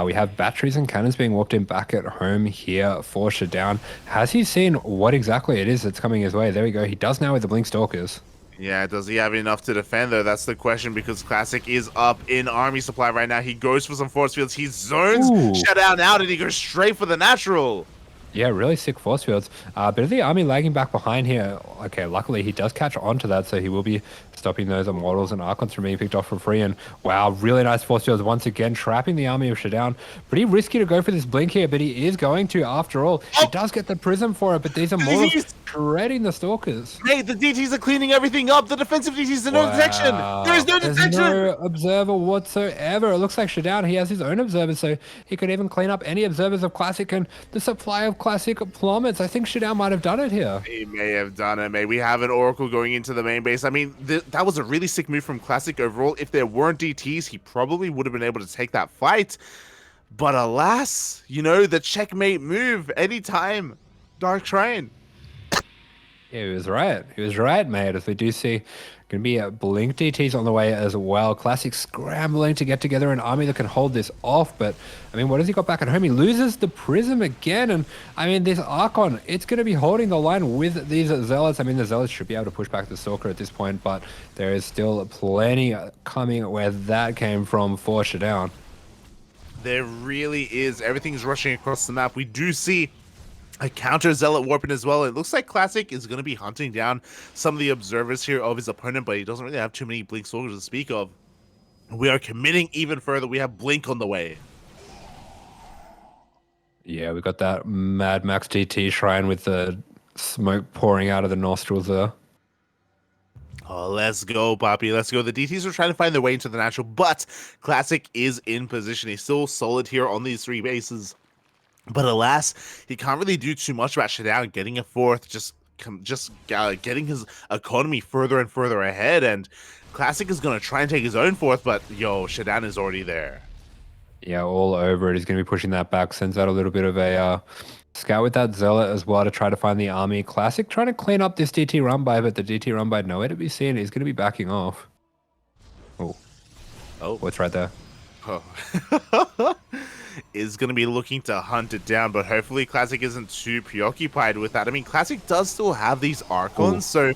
We have batteries and cannons being warped in back at home here for ShaDoWn. Has he seen what exactly it is that's coming his way? There we go. He does now with the Blink Stalkers. Yeah, does he have enough to defend, though? That's the question, because Classic is up in army supply right now. He goes for some force fields. He zones ShaDoWn out, and he goes straight for the natural. Yeah, really sick force fields. Bit of the army lagging back behind here. Okay, luckily he does catch on to that, so he will be stopping those Immortals and Archons from being picked off for free. And wow, really nice force fields once again, trapping the army of ShaDoWn. Pretty risky to go for this blink here, but he is going to after all. He does get the Prism for it, but these Immortals shredding the Stalkers. Hey, the DTs are cleaning everything up. The defensive DTs are no detection. There is no detection. There's no observer whatsoever. It looks like ShaDoWn, he has his own observers, so he could even clean up any observers of Classic, and the supply of Classic plummets. I think ShaDoWn might have done it here. He may have done it, mate. We have an Oracle going into the main base. I mean, that was a really sick move from Classic overall. If there weren't DTs, he probably would have been able to take that fight. But alas, the checkmate move anytime. Dark Shrine. Yeah, he was right. He was right, mate. As we do see, going to be a Blink DTs on the way as well. Classic scrambling to get together an army that can hold this off. But, I mean, what has he got back at home? He loses the Prism again. And, I mean, this Archon, it's going to be holding the line with these Zealots. I mean, the Zealots should be able to push back the Stalker at this point. But there is still plenty coming where that came from for ShaDoWn. There really is. Everything's rushing across the map. We do see a counter Zealot warping as well. It looks like Classic is going to be hunting down some of the observers here of his opponent, but he doesn't really have too many Blink soldiers to speak of. We are committing even further. We have Blink on the way. Yeah, we got that Mad Max DT Shrine with the smoke pouring out of the nostrils there. Oh, let's go, Poppy. Let's go. The DTs are trying to find their way into the natural, but Classic is in position. He's still solid here on these 3 bases. But alas, he can't really do too much about ShaDoWn getting a fourth, just getting his economy further and further ahead. And Classic is going to try and take his own fourth, but ShaDoWn is already there. Yeah, all over it. He's going to be pushing that back, sends out a little bit of a scout with that Zealot as well to try to find the army. Classic trying to clean up this DT run by, but the DT run by nowhere to be seen. He's going to be backing off. Oh, what's right there? Oh. Is going to be looking to hunt it down, but hopefully Classic isn't too preoccupied with that. I mean, Classic does still have these Archons, so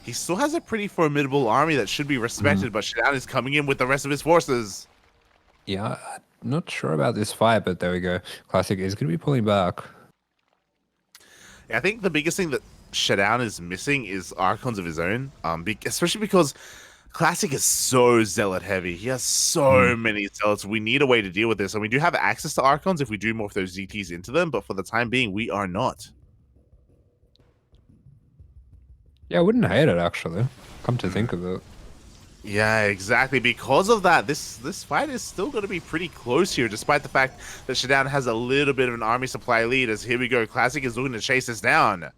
he still has a pretty formidable army that should be respected, but ShaDoWn is coming in with the rest of his forces. Yeah, I'm not sure about this fight, but there we go. Classic is going to be pulling back. I think the biggest thing that ShaDoWn is missing is Archons of his own, especially because Classic is so Zealot heavy. He has so many Zealots. We need a way to deal with this. And we do have access to Archons if we do morph those ZTs into them, but for the time being, we are not. Yeah, I wouldn't hate it, actually. Come to think of it. Yeah, exactly. Because of that, this fight is still going to be pretty close here, despite the fact that ShaDoWn has a little bit of an army supply lead. As here we go, Classic is looking to chase this down.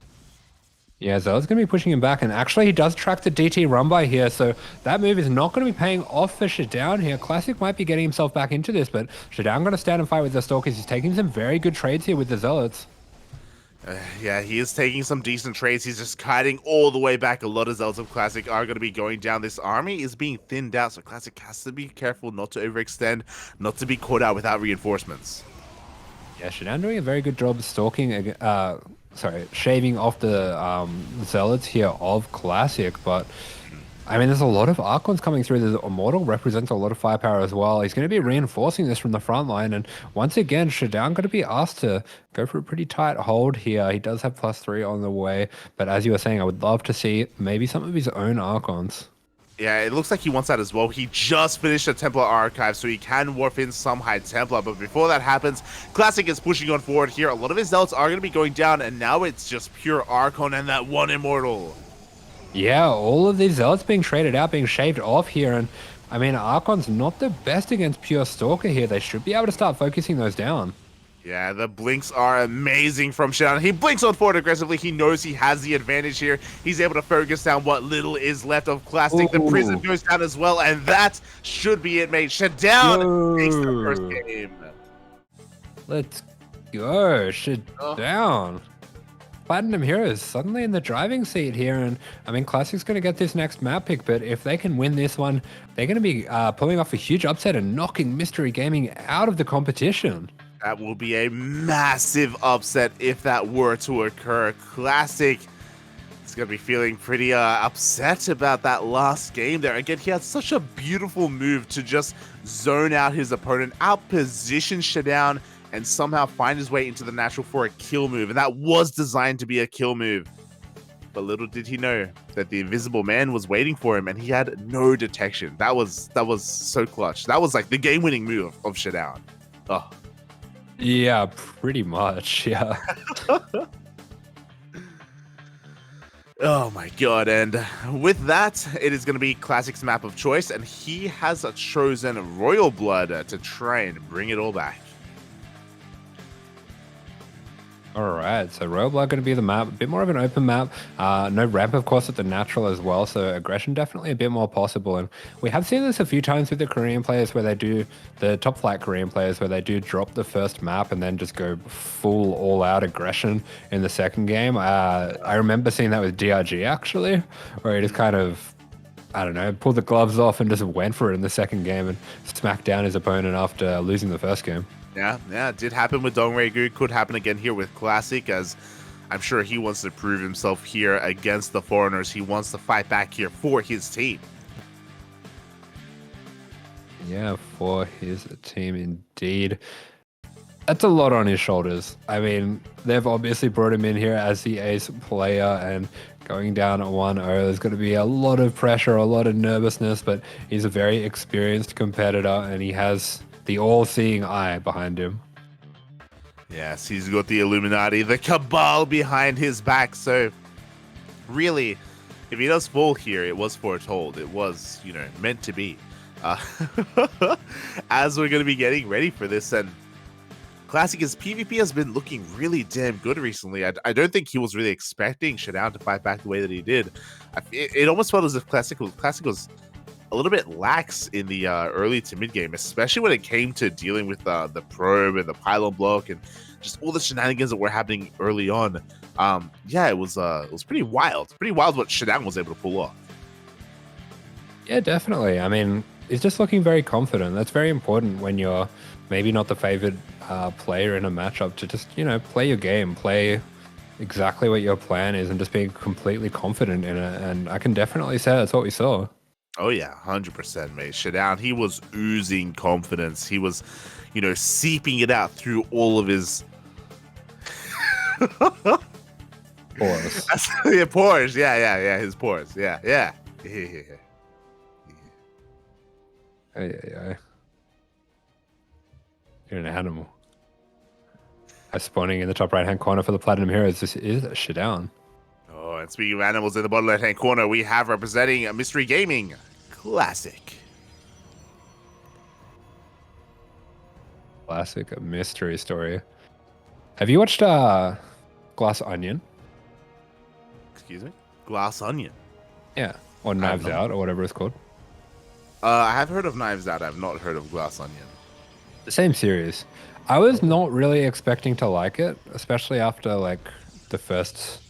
Yeah, Zealot's going to be pushing him back, and actually he does track the DT run by here, so that move is not going to be paying off for ShaDoWn here. Classic might be getting himself back into this, but ShaDoWn going to stand and fight with the Stalkers. He's taking some very good trades here with the Zealots. Yeah, he is taking some decent trades. He's just kiting all the way back. A lot of Zealots of Classic are going to be going down. This army is being thinned out, so Classic has to be careful not to overextend, not to be caught out without reinforcements. Yeah, ShaDoWn doing a very good job stalking, shaving off the Zealots here of Classic, but I mean, there's a lot of Archons coming through. The Immortal represents a lot of firepower as well. He's going to be reinforcing this from the front line. And once again, ShaDoWn going to be asked to go for a pretty tight hold here. He does have +3 on the way. But as you were saying, I would love to see maybe some of his own Archons. Yeah, it looks like he wants that as well. He just finished a Templar Archive, so he can warp in some High Templar. But before that happens, Classic is pushing on forward here. A lot of his Zealots are going to be going down, and now it's just pure Archon and that one Immortal. Yeah, all of these Zealots being traded out, being shaved off here. And I mean, Archon's not the best against pure Stalker here. They should be able to start focusing those down. Yeah, the blinks are amazing from ShaDoWn. He blinks on forward aggressively. He knows he has the advantage here. He's able to focus down what little is left of Classic. The prison goes down as well, and that should be it, mate. ShaDoWn takes the first game. Let's go, ShaDoWn. Platinum Heroes suddenly in the driving seat here, and I mean, Classic's going to get this next map pick, but if they can win this one, they're going to be pulling off a huge upset and knocking Mystery Gaming out of the competition. That will be a massive upset if that were to occur. Classic is going to be feeling pretty upset about that last game there. Again, he had such a beautiful move to just zone out his opponent, outposition ShaDoWn, and somehow find his way into the natural for a kill move. And that was designed to be a kill move. But little did he know that the Invisible Man was waiting for him, and he had no detection. That was so clutch. That was like the game-winning move of ShaDoWn. Oh. Yeah, pretty much, yeah. Oh my god, and with that, it is going to be Classic's map of choice, and he has chosen Royal Blood to try and bring it all back. All right, so Royal Blood going to be the map, a bit more of an open map. No ramp, of course, at the natural as well, so aggression definitely a bit more possible. And we have seen this a few times with the Korean players where they do, the top flight Korean players, where they do drop the first map and then just go full all-out aggression in the second game. I remember seeing that with DRG, actually, where he just kind of, I don't know, pulled the gloves off and just went for it in the second game and smacked down his opponent after losing the first game. Yeah, it did happen with Dongregyu. Could happen again here with Classic, as I'm sure he wants to prove himself here against the foreigners. He wants to fight back here for his team. Yeah, for his team indeed. That's a lot on his shoulders. I mean, they've obviously brought him in here as the ace player, and going down at 1-0, there's going to be a lot of pressure, a lot of nervousness, but he's a very experienced competitor, and he has the all-seeing eye behind him. Yes, he's got the Illuminati, the Cabal behind his back. So, really, if he does fall here, it was foretold. It was, meant to be. As we're going to be getting ready for this, and Classic's PvP has been looking really damn good recently. I don't think he was really expecting ShaDoWn to fight back the way that he did. It almost felt as if Classic was a little bit lax in the early to mid game, especially when it came to dealing with the probe and the pylon block and just all the shenanigans that were happening early on. Yeah, it was pretty wild what ShaDoWn was able to pull off. Yeah, definitely. I mean, he's just looking very confident. That's very important when you're maybe not the favored player in a matchup, to just play your game, play exactly what your plan is, and just be completely confident in it. And I can definitely say that's what we saw. Oh yeah, 100%, mate. ShaDoWn, he was oozing confidence. He was, seeping it out through all of his Pores. Yeah, pores. Yeah, his pores. Yeah. Yeah. You're an animal. Spawning in the top right-hand corner for the Platinum Heroes. This is ShaDoWn. Oh, and speaking of animals, in the bottom left-hand corner, we have representing Mystery Gaming, Classic. Classic, a mystery story. Have you watched Glass Onion? Excuse me? Glass Onion. Yeah, or Knives Out, or whatever it's called. I have heard of Knives Out. I've not heard of Glass Onion. The same series. I was not really expecting to like it, especially after like the first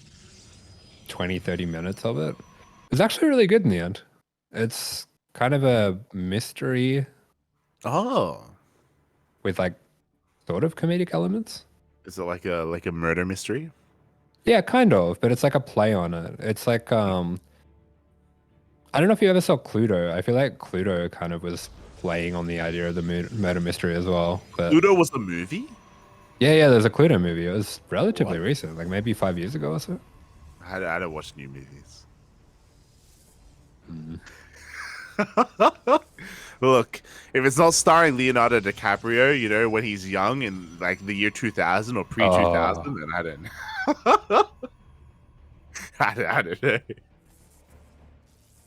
20, 30 minutes of it. It was actually really good in the end. It's kind of a mystery Oh. with like sort of comedic elements. Is it like a murder mystery? Yeah, kind of, but it's like a play on it. It's like I don't know if you ever saw Cluedo. I feel like Cluedo kind of was playing on the idea of the murder mystery as well. But Ludo was the movie? yeah, there's a Cluedo movie. It was relatively What? recent, like maybe 5 years ago or so. I don't watch new movies. Look, if it's not starring Leonardo DiCaprio, you know, when he's young in like the year 2000 or pre-2000, then I don't I don't know.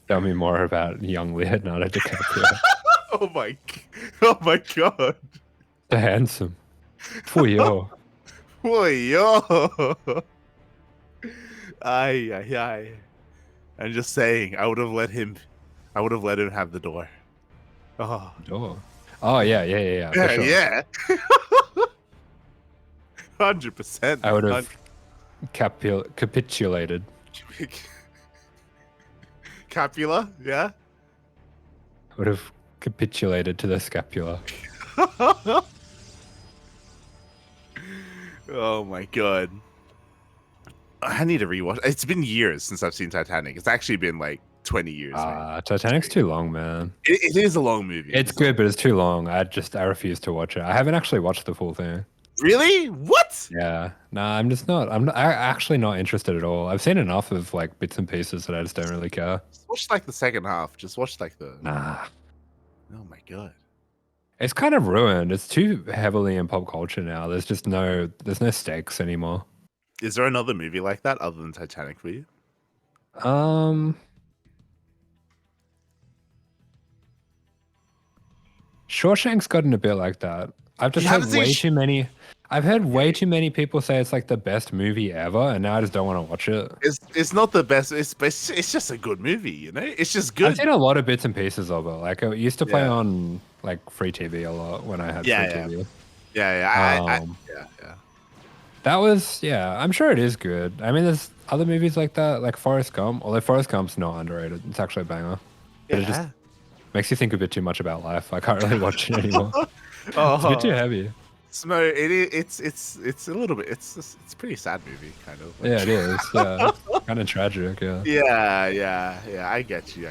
Tell me more about young Leonardo DiCaprio. Oh my god. The handsome. Fuyo. Boy, yo. Ay. I'm just saying, I would have let him have the door. Oh. Oh yeah. For sure. Yeah. 100%. I would have capitulated. Capula, yeah. I would have capitulated to the scapula. Oh my god. I need to rewatch. It's been years since I've seen Titanic. It's actually been like 20 years. Titanic's too long, man. It is a long movie. It's good, but it's too long. I refuse to watch it. I haven't actually watched the full thing. Really? What? Yeah. Nah, I'm actually not interested at all. I've seen enough of like bits and pieces that I just don't really care. Just watch like the second half. Just watch like the. Nah. Oh my god. It's kind of ruined. It's too heavily in pop culture now. There's no stakes anymore. Is there another movie like that other than Titanic for you? Shawshank's gotten a bit like that. I've just heard way too many. I've heard way too many people say it's like the best movie ever, and now I just don't want to watch it. It's not the best. It's just a good movie, you know. It's just good. I've seen a lot of bits and pieces of it. Like it used to play on like free TV a lot when I had free TV. Yeah. That was I'm sure it is good. I mean, there's other movies like that, like Forrest Gump. Although Forrest Gump's not underrated. It's actually a banger. But it just makes you think a bit too much about life. I can't really watch it anymore. It's a bit too heavy. It's a little bit. It's pretty sad movie, kind of. Yeah, it is. Yeah, kind of tragic. Yeah. Yeah. I get you,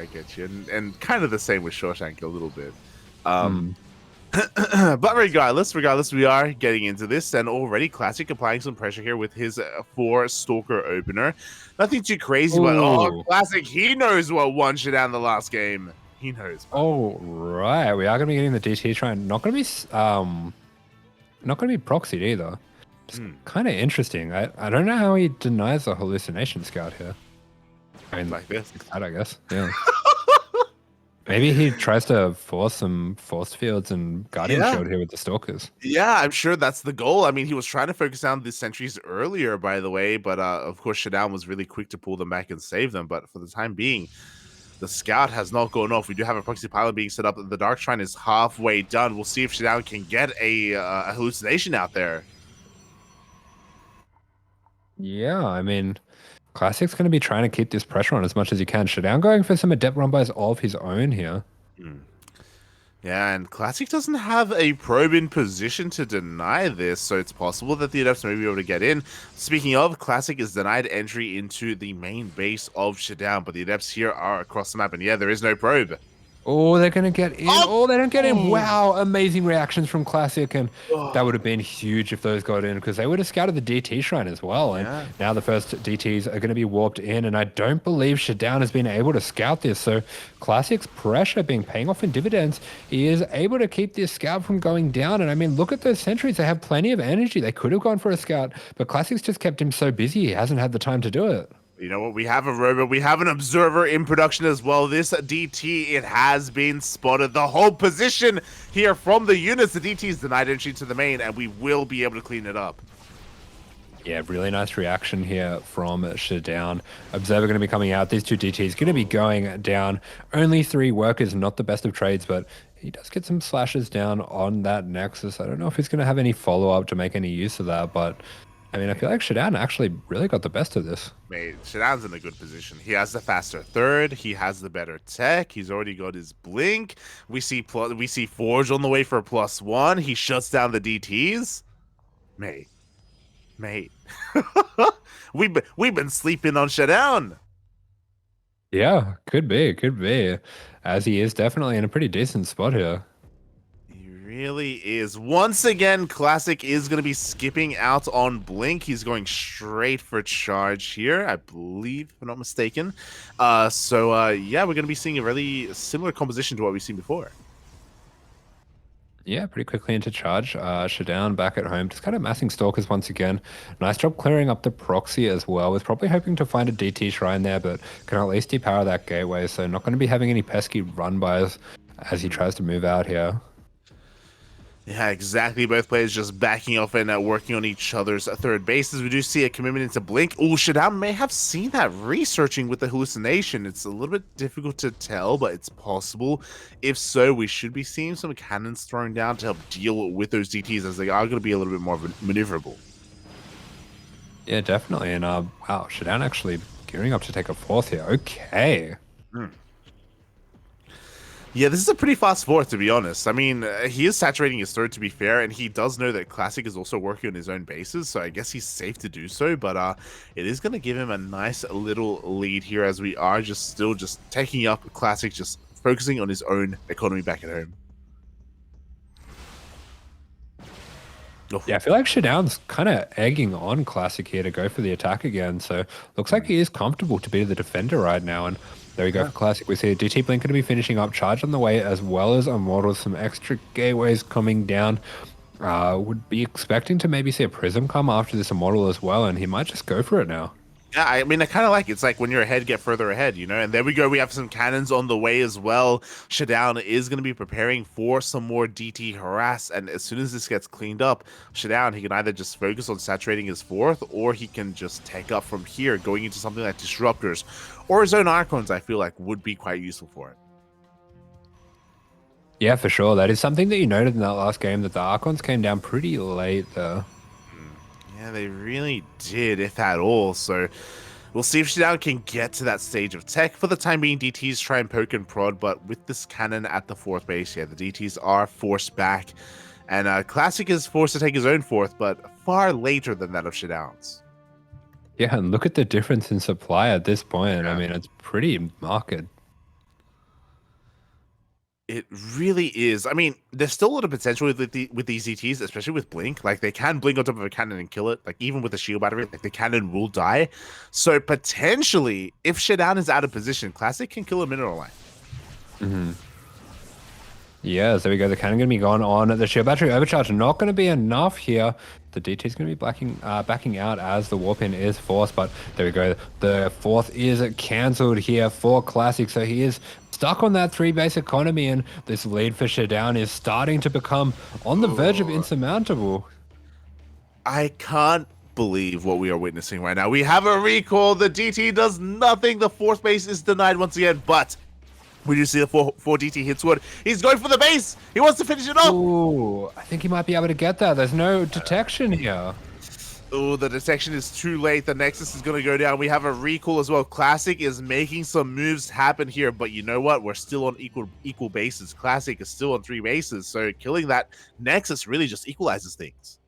and kind of the same with Shawshank a little bit. But regardless, we are getting into this, and already Classic applying some pressure here with his 4 Stalker opener. Nothing too crazy, but Classic, he knows what won ShaDoWn the last game. He knows. Oh right, we are going to be getting the DT trying. Not going to be proxied either. Just kind of interesting. I don't know how he denies a hallucination scout here. I mean, like this, I guess. Yeah. Maybe he tries to force some force fields and guardian shield here with the stalkers. Yeah, I'm sure that's the goal. I mean, he was trying to focus down the sentries earlier, by the way, but of course ShaDoWn was really quick to pull them back and save them. But for the time being, the scout has not gone off. We do have a proxy pilot being set up. The Dark Shrine is halfway done. We'll see if ShaDoWn can get a hallucination out there. Yeah, I mean, Classic's going to be trying to keep this pressure on as much as he can. ShaDoWn going for some adept run-bys of his own here. Yeah, and Classic doesn't have a probe in position to deny this, so it's possible that the Adepts may be able to get in. Speaking of, Classic is denied entry into the main base of ShaDoWn, but the Adepts here are across the map, and yeah, there is no probe. Oh, they're going to get in. Oh, they don't get in. Wow, amazing reactions from Classic. And that would have been huge if those got in, because they would have scouted the DT shrine as well. And now the first DTs are going to be warped in. And I don't believe ShaDoWn has been able to scout this. So Classic's pressure paying off in dividends. He is able to keep this scout from going down. And I mean, look at those sentries. They have plenty of energy. They could have gone for a scout, but Classic's just kept him so busy. He hasn't had the time to do it. You know what? We have a robot. We have an observer in production as well. This DT, it has been spotted. The whole position here from the units. The DT is denied entry to the main, and we will be able to clean it up. Yeah, really nice reaction here from ShaDoWn. Observer going to be coming out. These two DTs going to be going down. Only 3 workers, not the best of trades, but he does get some slashes down on that Nexus. I don't know if he's going to have any follow-up to make any use of that, but I mean, I feel like ShaDoWn actually really got the best of this. Mate, ShaDoWn's in a good position. He has the faster third. He has the better tech. He's already got his blink. We see Forge on the way for a +1. He shuts down the DTs. Mate. we've been sleeping on ShaDoWn. Yeah, could be, could be. As he is definitely in a pretty decent spot here. He really is. Once again, Classic is going to be skipping out on Blink. He's going straight for charge here, I believe, if I'm not mistaken. Yeah, we're going to be seeing a really similar composition to what we've seen before. Yeah, pretty quickly into charge. ShaDoWn back at home, just kind of massing Stalkers once again. Nice job clearing up the proxy as well. Was probably hoping to find a DT shrine there, but can at least depower that gateway. So not going to be having any pesky run-bys as he tries to move out here. Yeah, exactly. Both players just backing off and working on each other's third bases. We do see a commitment into Blink. Oh, ShaDoWn may have seen that researching with the hallucination. It's a little bit difficult to tell, but it's possible. If so, we should be seeing some cannons thrown down to help deal with those DTs as they are going to be a little bit more maneuverable. Yeah, definitely. And wow, ShaDoWn actually gearing up to take a fourth here. Okay. Yeah, this is a pretty fast fourth, to be honest. I mean, he is saturating his third, to be fair, and he does know that Classic is also working on his own bases, so I guess he's safe to do so, but it is going to give him a nice little lead here as we are still taking up Classic, just focusing on his own economy back at home. Oh. Yeah, I feel like ShaDoWn's kind of egging on Classic here to go for the attack again, so looks like he is comfortable to be the defender right now, and there we go for Classic. We see a DT Blink going to be finishing up, charge on the way, as well as Immortals, some extra gateways coming down. Would be expecting to maybe see a Prism come after this Immortal as well, and he might just go for it now. Yeah, I mean, I kind of like it. It's like when you're ahead, get further ahead, you know? And there we go. We have some cannons on the way as well. ShaDoWn is going to be preparing for some more DT harass. And as soon as this gets cleaned up, ShaDoWn, he can either just focus on saturating his fourth, or he can just take up from here, going into something like Disruptors. Or his own Archons, I feel like, would be quite useful for it. Yeah, for sure. That is something that you noted in that last game, that the Archons came down pretty late there. Yeah, they really did, if at all. So we'll see if ShaDoWn can get to that stage of tech. For the time being, DTs try and poke and prod, but with this cannon at the fourth base, yeah, the DTs are forced back. And Classic is forced to take his own fourth, but far later than that of ShaDoWn's. Yeah, and look at the difference in supply at this point. Yeah. I mean, it's pretty marked. It really is. I mean, there's still a lot of potential with these ETs, especially with Blink. Like, they can blink on top of a cannon and kill it. Like, even with a shield battery, like, the cannon will die. So, potentially, if ShaDoWn is out of position, Classic can kill a Mineral Line. Mm-hmm. Yeah, so there we go. The cannon going to be gone on. The shield battery overcharge not going to be enough here. The DT is going to be backing out as the warp in is forced, but there we go. The fourth is cancelled here for Classic, so he is stuck on that 3-base economy, and this lead for ShaDoWn is starting to become on the verge of insurmountable. I can't believe what we are witnessing right now. We have a recall. The DT does nothing. The fourth base is denied once again, but we do see the 4 DT hit squad. He's going for the base. He wants to finish it off. Ooh, I think he might be able to get that. There's no detection here. Oh, the detection is too late. The Nexus is going to go down. We have a recall as well. Classic is making some moves happen here, but you know what? We're still on equal bases. Classic is still on 3 bases, so killing that Nexus really just equalizes things.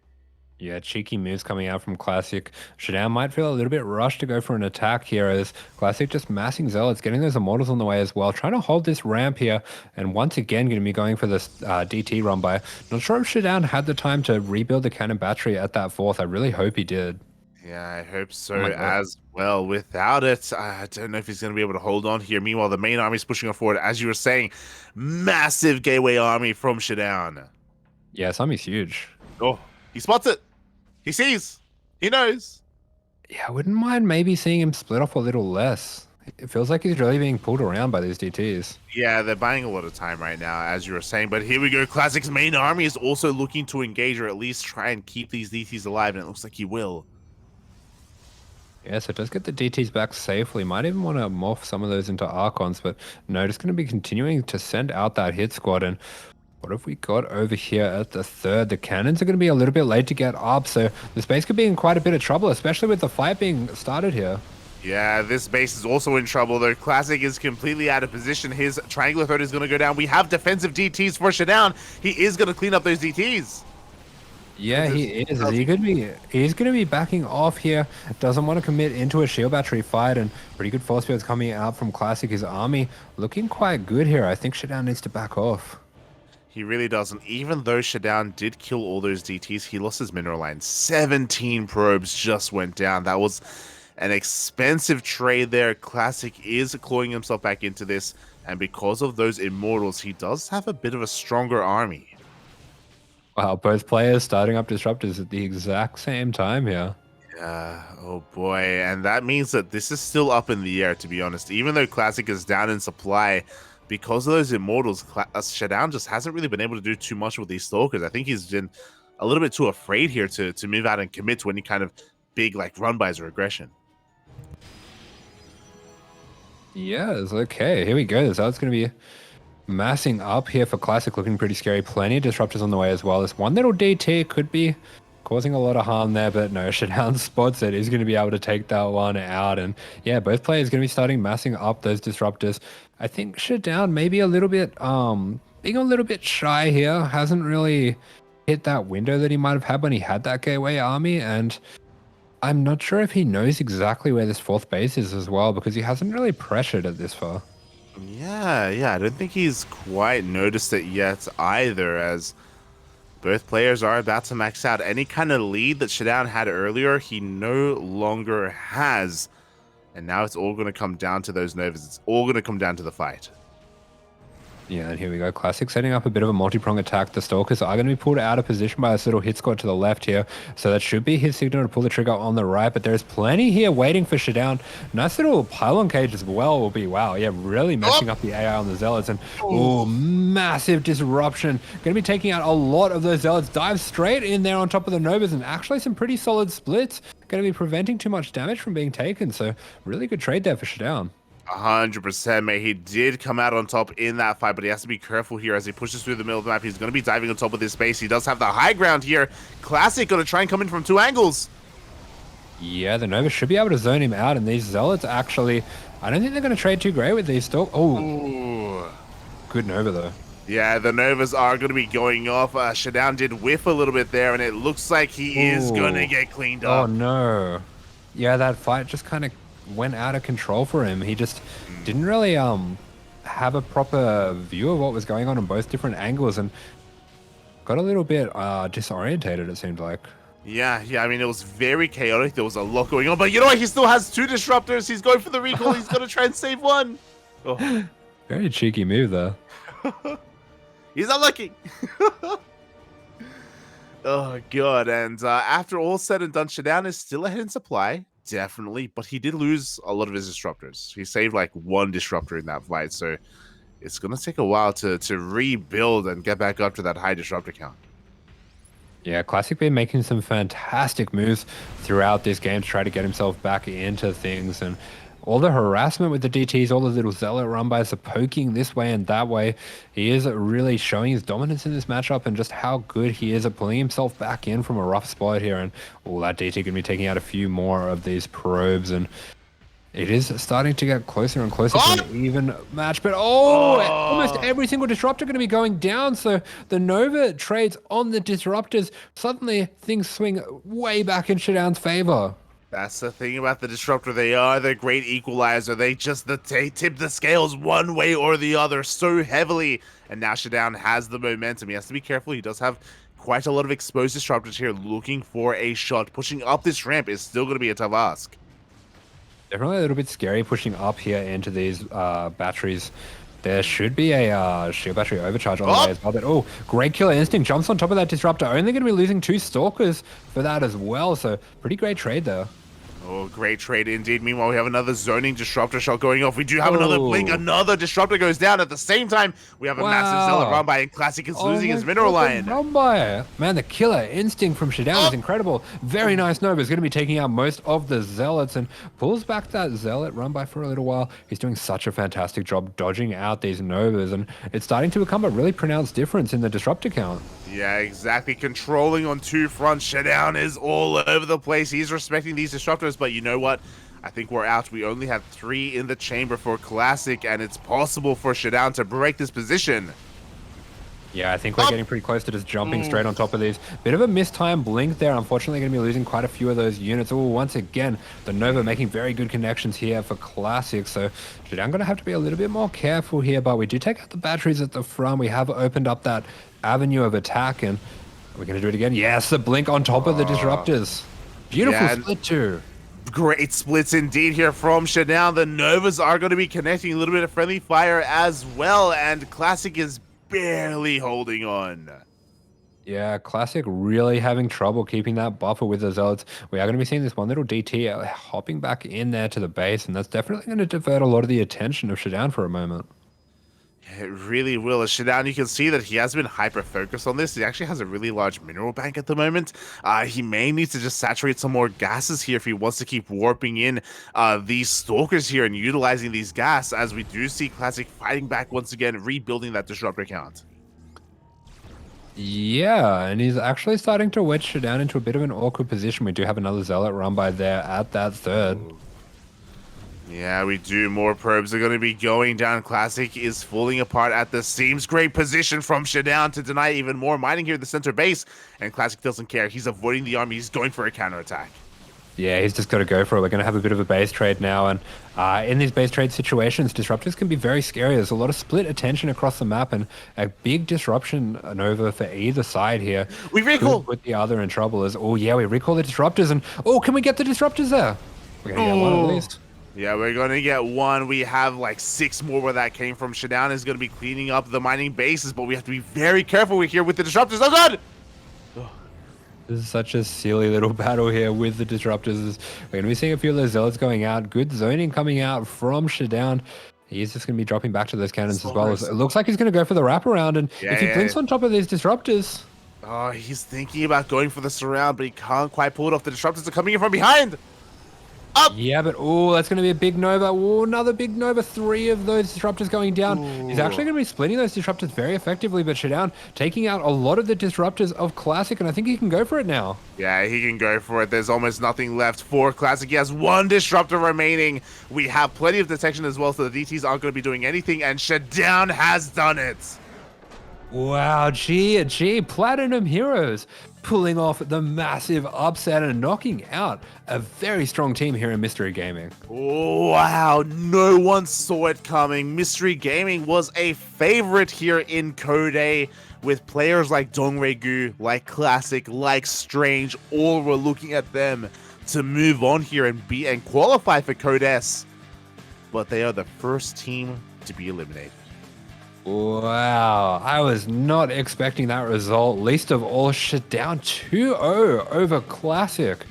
Yeah, cheeky moves coming out from Classic. ShaDoWn might feel a little bit rushed to go for an attack here, as Classic just massing Zealots, getting those Immortals on the way as well, trying to hold this ramp here, and once again going to be going for this DT run by. Not sure if ShaDoWn had the time to rebuild the cannon battery at that fourth. I really hope he did. Yeah, I hope so as well. Without it, I don't know if he's going to be able to hold on here. Meanwhile, the main army is pushing on forward. As you were saying, massive gateway army from ShaDoWn. Yeah, this army's huge. Oh, he spots it. He sees. He knows. Yeah, I wouldn't mind maybe seeing him split off a little less. It feels like he's really being pulled around by these DTs. Yeah, they're buying a lot of time right now, as you were saying. But here we go. Classic's main army is also looking to engage, or at least try and keep these DTs alive, and it looks like he will. Yeah, so it does get the DTs back safely. Might even want to morph some of those into Archons, but no, just going to be continuing to send out that hit squad. And what have we got over here at the third? The cannons are going to be a little bit late to get up, so this base could be in quite a bit of trouble, especially with the fight being started here. Yeah, this base is also in trouble, though. Classic is completely out of position. His triangular threat is going to go down. We have defensive DTs for ShaDoWn. He is going to clean up those DTs. Yeah, he is. He's gonna be backing off here. Doesn't want to commit into a shield battery fight, and pretty good force fields coming out from Classic. His army looking quite good here. I think ShaDoWn needs to back off. He really doesn't. Even though ShaDoWn did kill all those DTs, he lost his mineral line. 17 probes just went down. That was an expensive trade there. Classic is clawing himself back into this, and because of those immortals, he does have a bit of a stronger army. Wow, both players starting up disruptors at the exact same time here. Yeah, oh boy, and that means that this is still up in the air, to be honest. Even though Classic is down in supply, because of those immortals, ShaDoWn just hasn't really been able to do too much with these stalkers. I think he's been a little bit too afraid here to move out and commit to any kind of big like run-bys or aggression. Yeah, it's okay. Here we go. So it's going to be massing up here for Classic, looking pretty scary. Plenty of disruptors on the way as well. This one little DT could be causing a lot of harm there, but no, ShaDoWn spots it. He's going to be able to take that one out. And yeah, both players going to be starting massing up those disruptors. I think ShaDoWn maybe a little bit, being a little bit shy here. Hasn't really hit that window that he might have had when he had that gateway army. And I'm not sure if he knows exactly where this fourth base is as well, because he hasn't really pressured it this far. Yeah, I don't think he's quite noticed it yet either, as both players are about to max out. Any kind of lead that ShaDoWn had earlier, he no longer has. And now it's all going to come down to those Novas. It's all going to come down to the fight. Yeah, and here we go. Classic setting up a bit of a multi-prong attack. The Stalkers are going to be pulled out of position by this little hit squad to the left here. So that should be his signal to pull the trigger on the right. But there's plenty here waiting for ShaDoWn. Nice little pylon cage as well will be, wow, yeah, really messing up the AI on the Zealots. And, oh, massive disruption. Going to be taking out a lot of those Zealots. Dive straight in there on top of the Novas. And actually some pretty solid splits. Going to be preventing too much damage from being taken. So really good trade there for ShaDoWn. 100%, mate. He did come out on top in that fight, but he has to be careful here as he pushes through the middle of the map. He's going to be diving on top of this base. He does have the high ground here. Classic going to try and come in from two angles. Yeah, the Nova should be able to zone him out, and these Zealots actually, I don't think they're going to trade too great with these still. Oh, good Nova though. Yeah, the Novas are going to be going off. ShaDoWn did whiff a little bit there, and it looks like he is going to get cleaned up. Oh no. Yeah, that fight just kind of went out of control for him. He just didn't really have a proper view of what was going on both different angles, and got a little bit disorientated, it seemed like. Yeah, I mean, it was very chaotic. There was a lot going on, but you know what? He still has two disruptors. He's going for the recall. He's going to try and save one. Oh. Very cheeky move there. He's unlucky. Oh, God. And after all said and done, ShaDoWn is still ahead in supply. Definitely. But he did lose a lot of his disruptors. He saved like one disruptor in that fight. So it's going to take a while to rebuild and get back up to that high disruptor count. Yeah, Classic been making some fantastic moves throughout this game to try to get himself back into things, and all the harassment with the DTs, all the little Zealot run-bys are poking this way and that way. He is really showing his dominance in this matchup and just how good he is at pulling himself back in from a rough spot here. And all that DT going to be taking out a few more of these probes, and it is starting to get closer and closer to an even match. But almost every single disruptor going to be going down. So the Nova trades on the disruptors. Suddenly things swing way back in ShaDoWn's favor. That's the thing about the disruptor. They are the great equalizer. They tip the scales one way or the other so heavily. And now ShaDoWn has the momentum. He has to be careful. He does have quite a lot of exposed disruptors here looking for a shot. Pushing up this ramp is still going to be a tough ask. Definitely a little bit scary pushing up here into these batteries. There should be a shield battery overcharge on the way as well. But great killer instinct jumps on top of that disruptor. Only going to be losing two stalkers for that as well. So pretty great trade there. Oh, great trade indeed. Meanwhile, we have another zoning disruptor shot going off. We do have another blink. Oh, Another disruptor goes down. At the same time, we have a massive zealot run wow. by, and Classic is Oh losing my his mineral god, the line. run by. Man, the killer instinct from ShaDoWn is Oh, incredible. Very nice Nova. Is going to be taking out most of the zealots and pulls back that zealot run by for a little while. He's doing such a fantastic job dodging out these Novas, and it's starting to become a really pronounced difference in the disruptor count. yeah, exactly. Controlling on two fronts. ShaDoWn is all over the place. He's respecting these disruptors, but you know what? I think we're out. We only have 3 in the chamber for Classic, and it's possible for ShaDoWn to break this position. Yeah, I think we're getting pretty close to just jumping straight on top of these. Bit of a mistimed blink there. Unfortunately, going to be losing quite a few of those units. Oh, once again, the Nova making very good connections here for Classic. So ShaDoWn going to have to be a little bit more careful here, but we do take out the batteries at the front. We have opened up that avenue of attack, and we're going to do it again. Yes, the blink on top of the disruptors. Beautiful split too. Great splits indeed here from ShaDoWn. The Novas are going to be connecting a little bit of friendly fire as well, and Classic is barely holding on. Yeah, Classic really having trouble keeping that buffer with the Zealots. We are going to be seeing this one little DT hopping back in there to the base, and that's definitely going to divert a lot of the attention of ShaDoWn for a moment. It really will. As ShaDoWn, you can see that he has been hyper-focused on this. He actually has a really large mineral bank at the moment. He may need to just saturate some more gases here if he wants to keep warping in these Stalkers here and utilizing these gas, as we do see Classic fighting back once again, rebuilding that disruptor count. Yeah, and he's actually starting to wedge ShaDoWn into a bit of an awkward position. We do have another Zealot run by there at that third. Yeah, we do. More probes are going to be going down. Classic is falling apart at the seams. Great position from ShaDoWn to deny even more mining here at the center base. And Classic doesn't care. He's avoiding the army. He's going for a counterattack. Yeah, he's just got to go for it. We're going to have a bit of a base trade now. And in these base trade situations, disruptors can be very scary. There's a lot of split attention across the map and a big disruption over for either side here. We recall! Could put the other in trouble. Oh, yeah, we recall the disruptors. And, oh, can we get the disruptors there? We're going to get one at least. Yeah, we're going to get one. We have like 6 more where that came from. ShaDoWn is going to be cleaning up the mining bases, but we have to be very careful here with the disruptors. Oh, God! This is such a silly little battle here with the disruptors. We're going to be seeing a few of those zealots going out. Good zoning coming out from ShaDoWn. He's just going to be dropping back to those cannons as well. It looks like he's going to go for the wraparound. And if he blinks on top of these disruptors... Oh, he's thinking about going for the surround, but he can't quite pull it off. The disruptors are coming in from behind. Up. Yeah, but oh, that's going to be a big Nova. Oh, another big Nova. 3 of those disruptors going down. Ooh. He's actually going to be splitting those disruptors very effectively, but ShaDoWn taking out a lot of the disruptors of Classic, and I think he can go for it now. Yeah, he can go for it. There's almost nothing left for Classic. He has 1 disruptor remaining. We have plenty of detection as well, so the DTs aren't going to be doing anything, and ShaDoWn has done it. Wow, G, Platinum Heroes pulling off the massive upset and knocking out a very strong team here in Mystery Gaming. Wow, no one saw it coming. Mystery Gaming was a favorite here in Code A, with players like Dongregu, like Classic, like Strange. All were looking at them to move on here and qualify for Code S. But they are the first team to be eliminated. Wow, I was not expecting that result. Least of all, ShaDoWn 2-0 over Classic.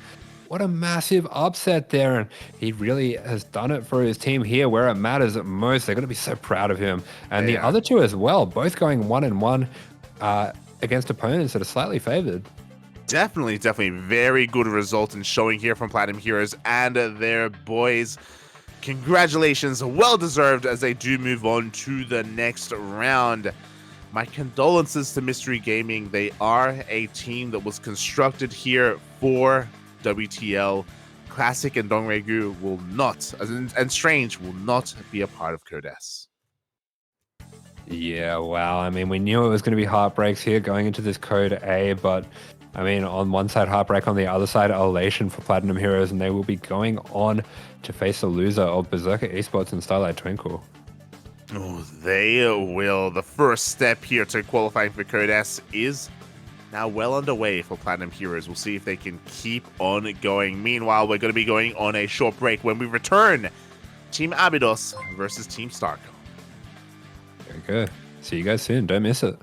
What a massive upset there, and he really has done it for his team here where it matters at most. They're going to be so proud of him. And the other two as well, both going 1-1 against opponents that are slightly favored. Definitely very good result in showing here from Platinum Heroes and their boys. Congratulations, well deserved, as they do move on to the next round. My condolences to Mystery Gaming. They are a team that was constructed here for WTL. Classic and Dongregu will not, and Strange will not be a part of Code S. Yeah, wow. I mean, we knew it was going to be heartbreaks here going into this Code A, but I mean, on one side, heartbreak, on the other side, elation for Platinum Heroes, and they will be going on to face the loser of Berserker Esports and Starlight Twinkle. Oh, they will. The first step here to qualifying for Code S is now well underway for Platinum Heroes. We'll see if they can keep on going. Meanwhile, we're going to be going on a short break. When we return, Team Abydos versus Team StarCraft. Very good. See you guys soon. Don't miss it.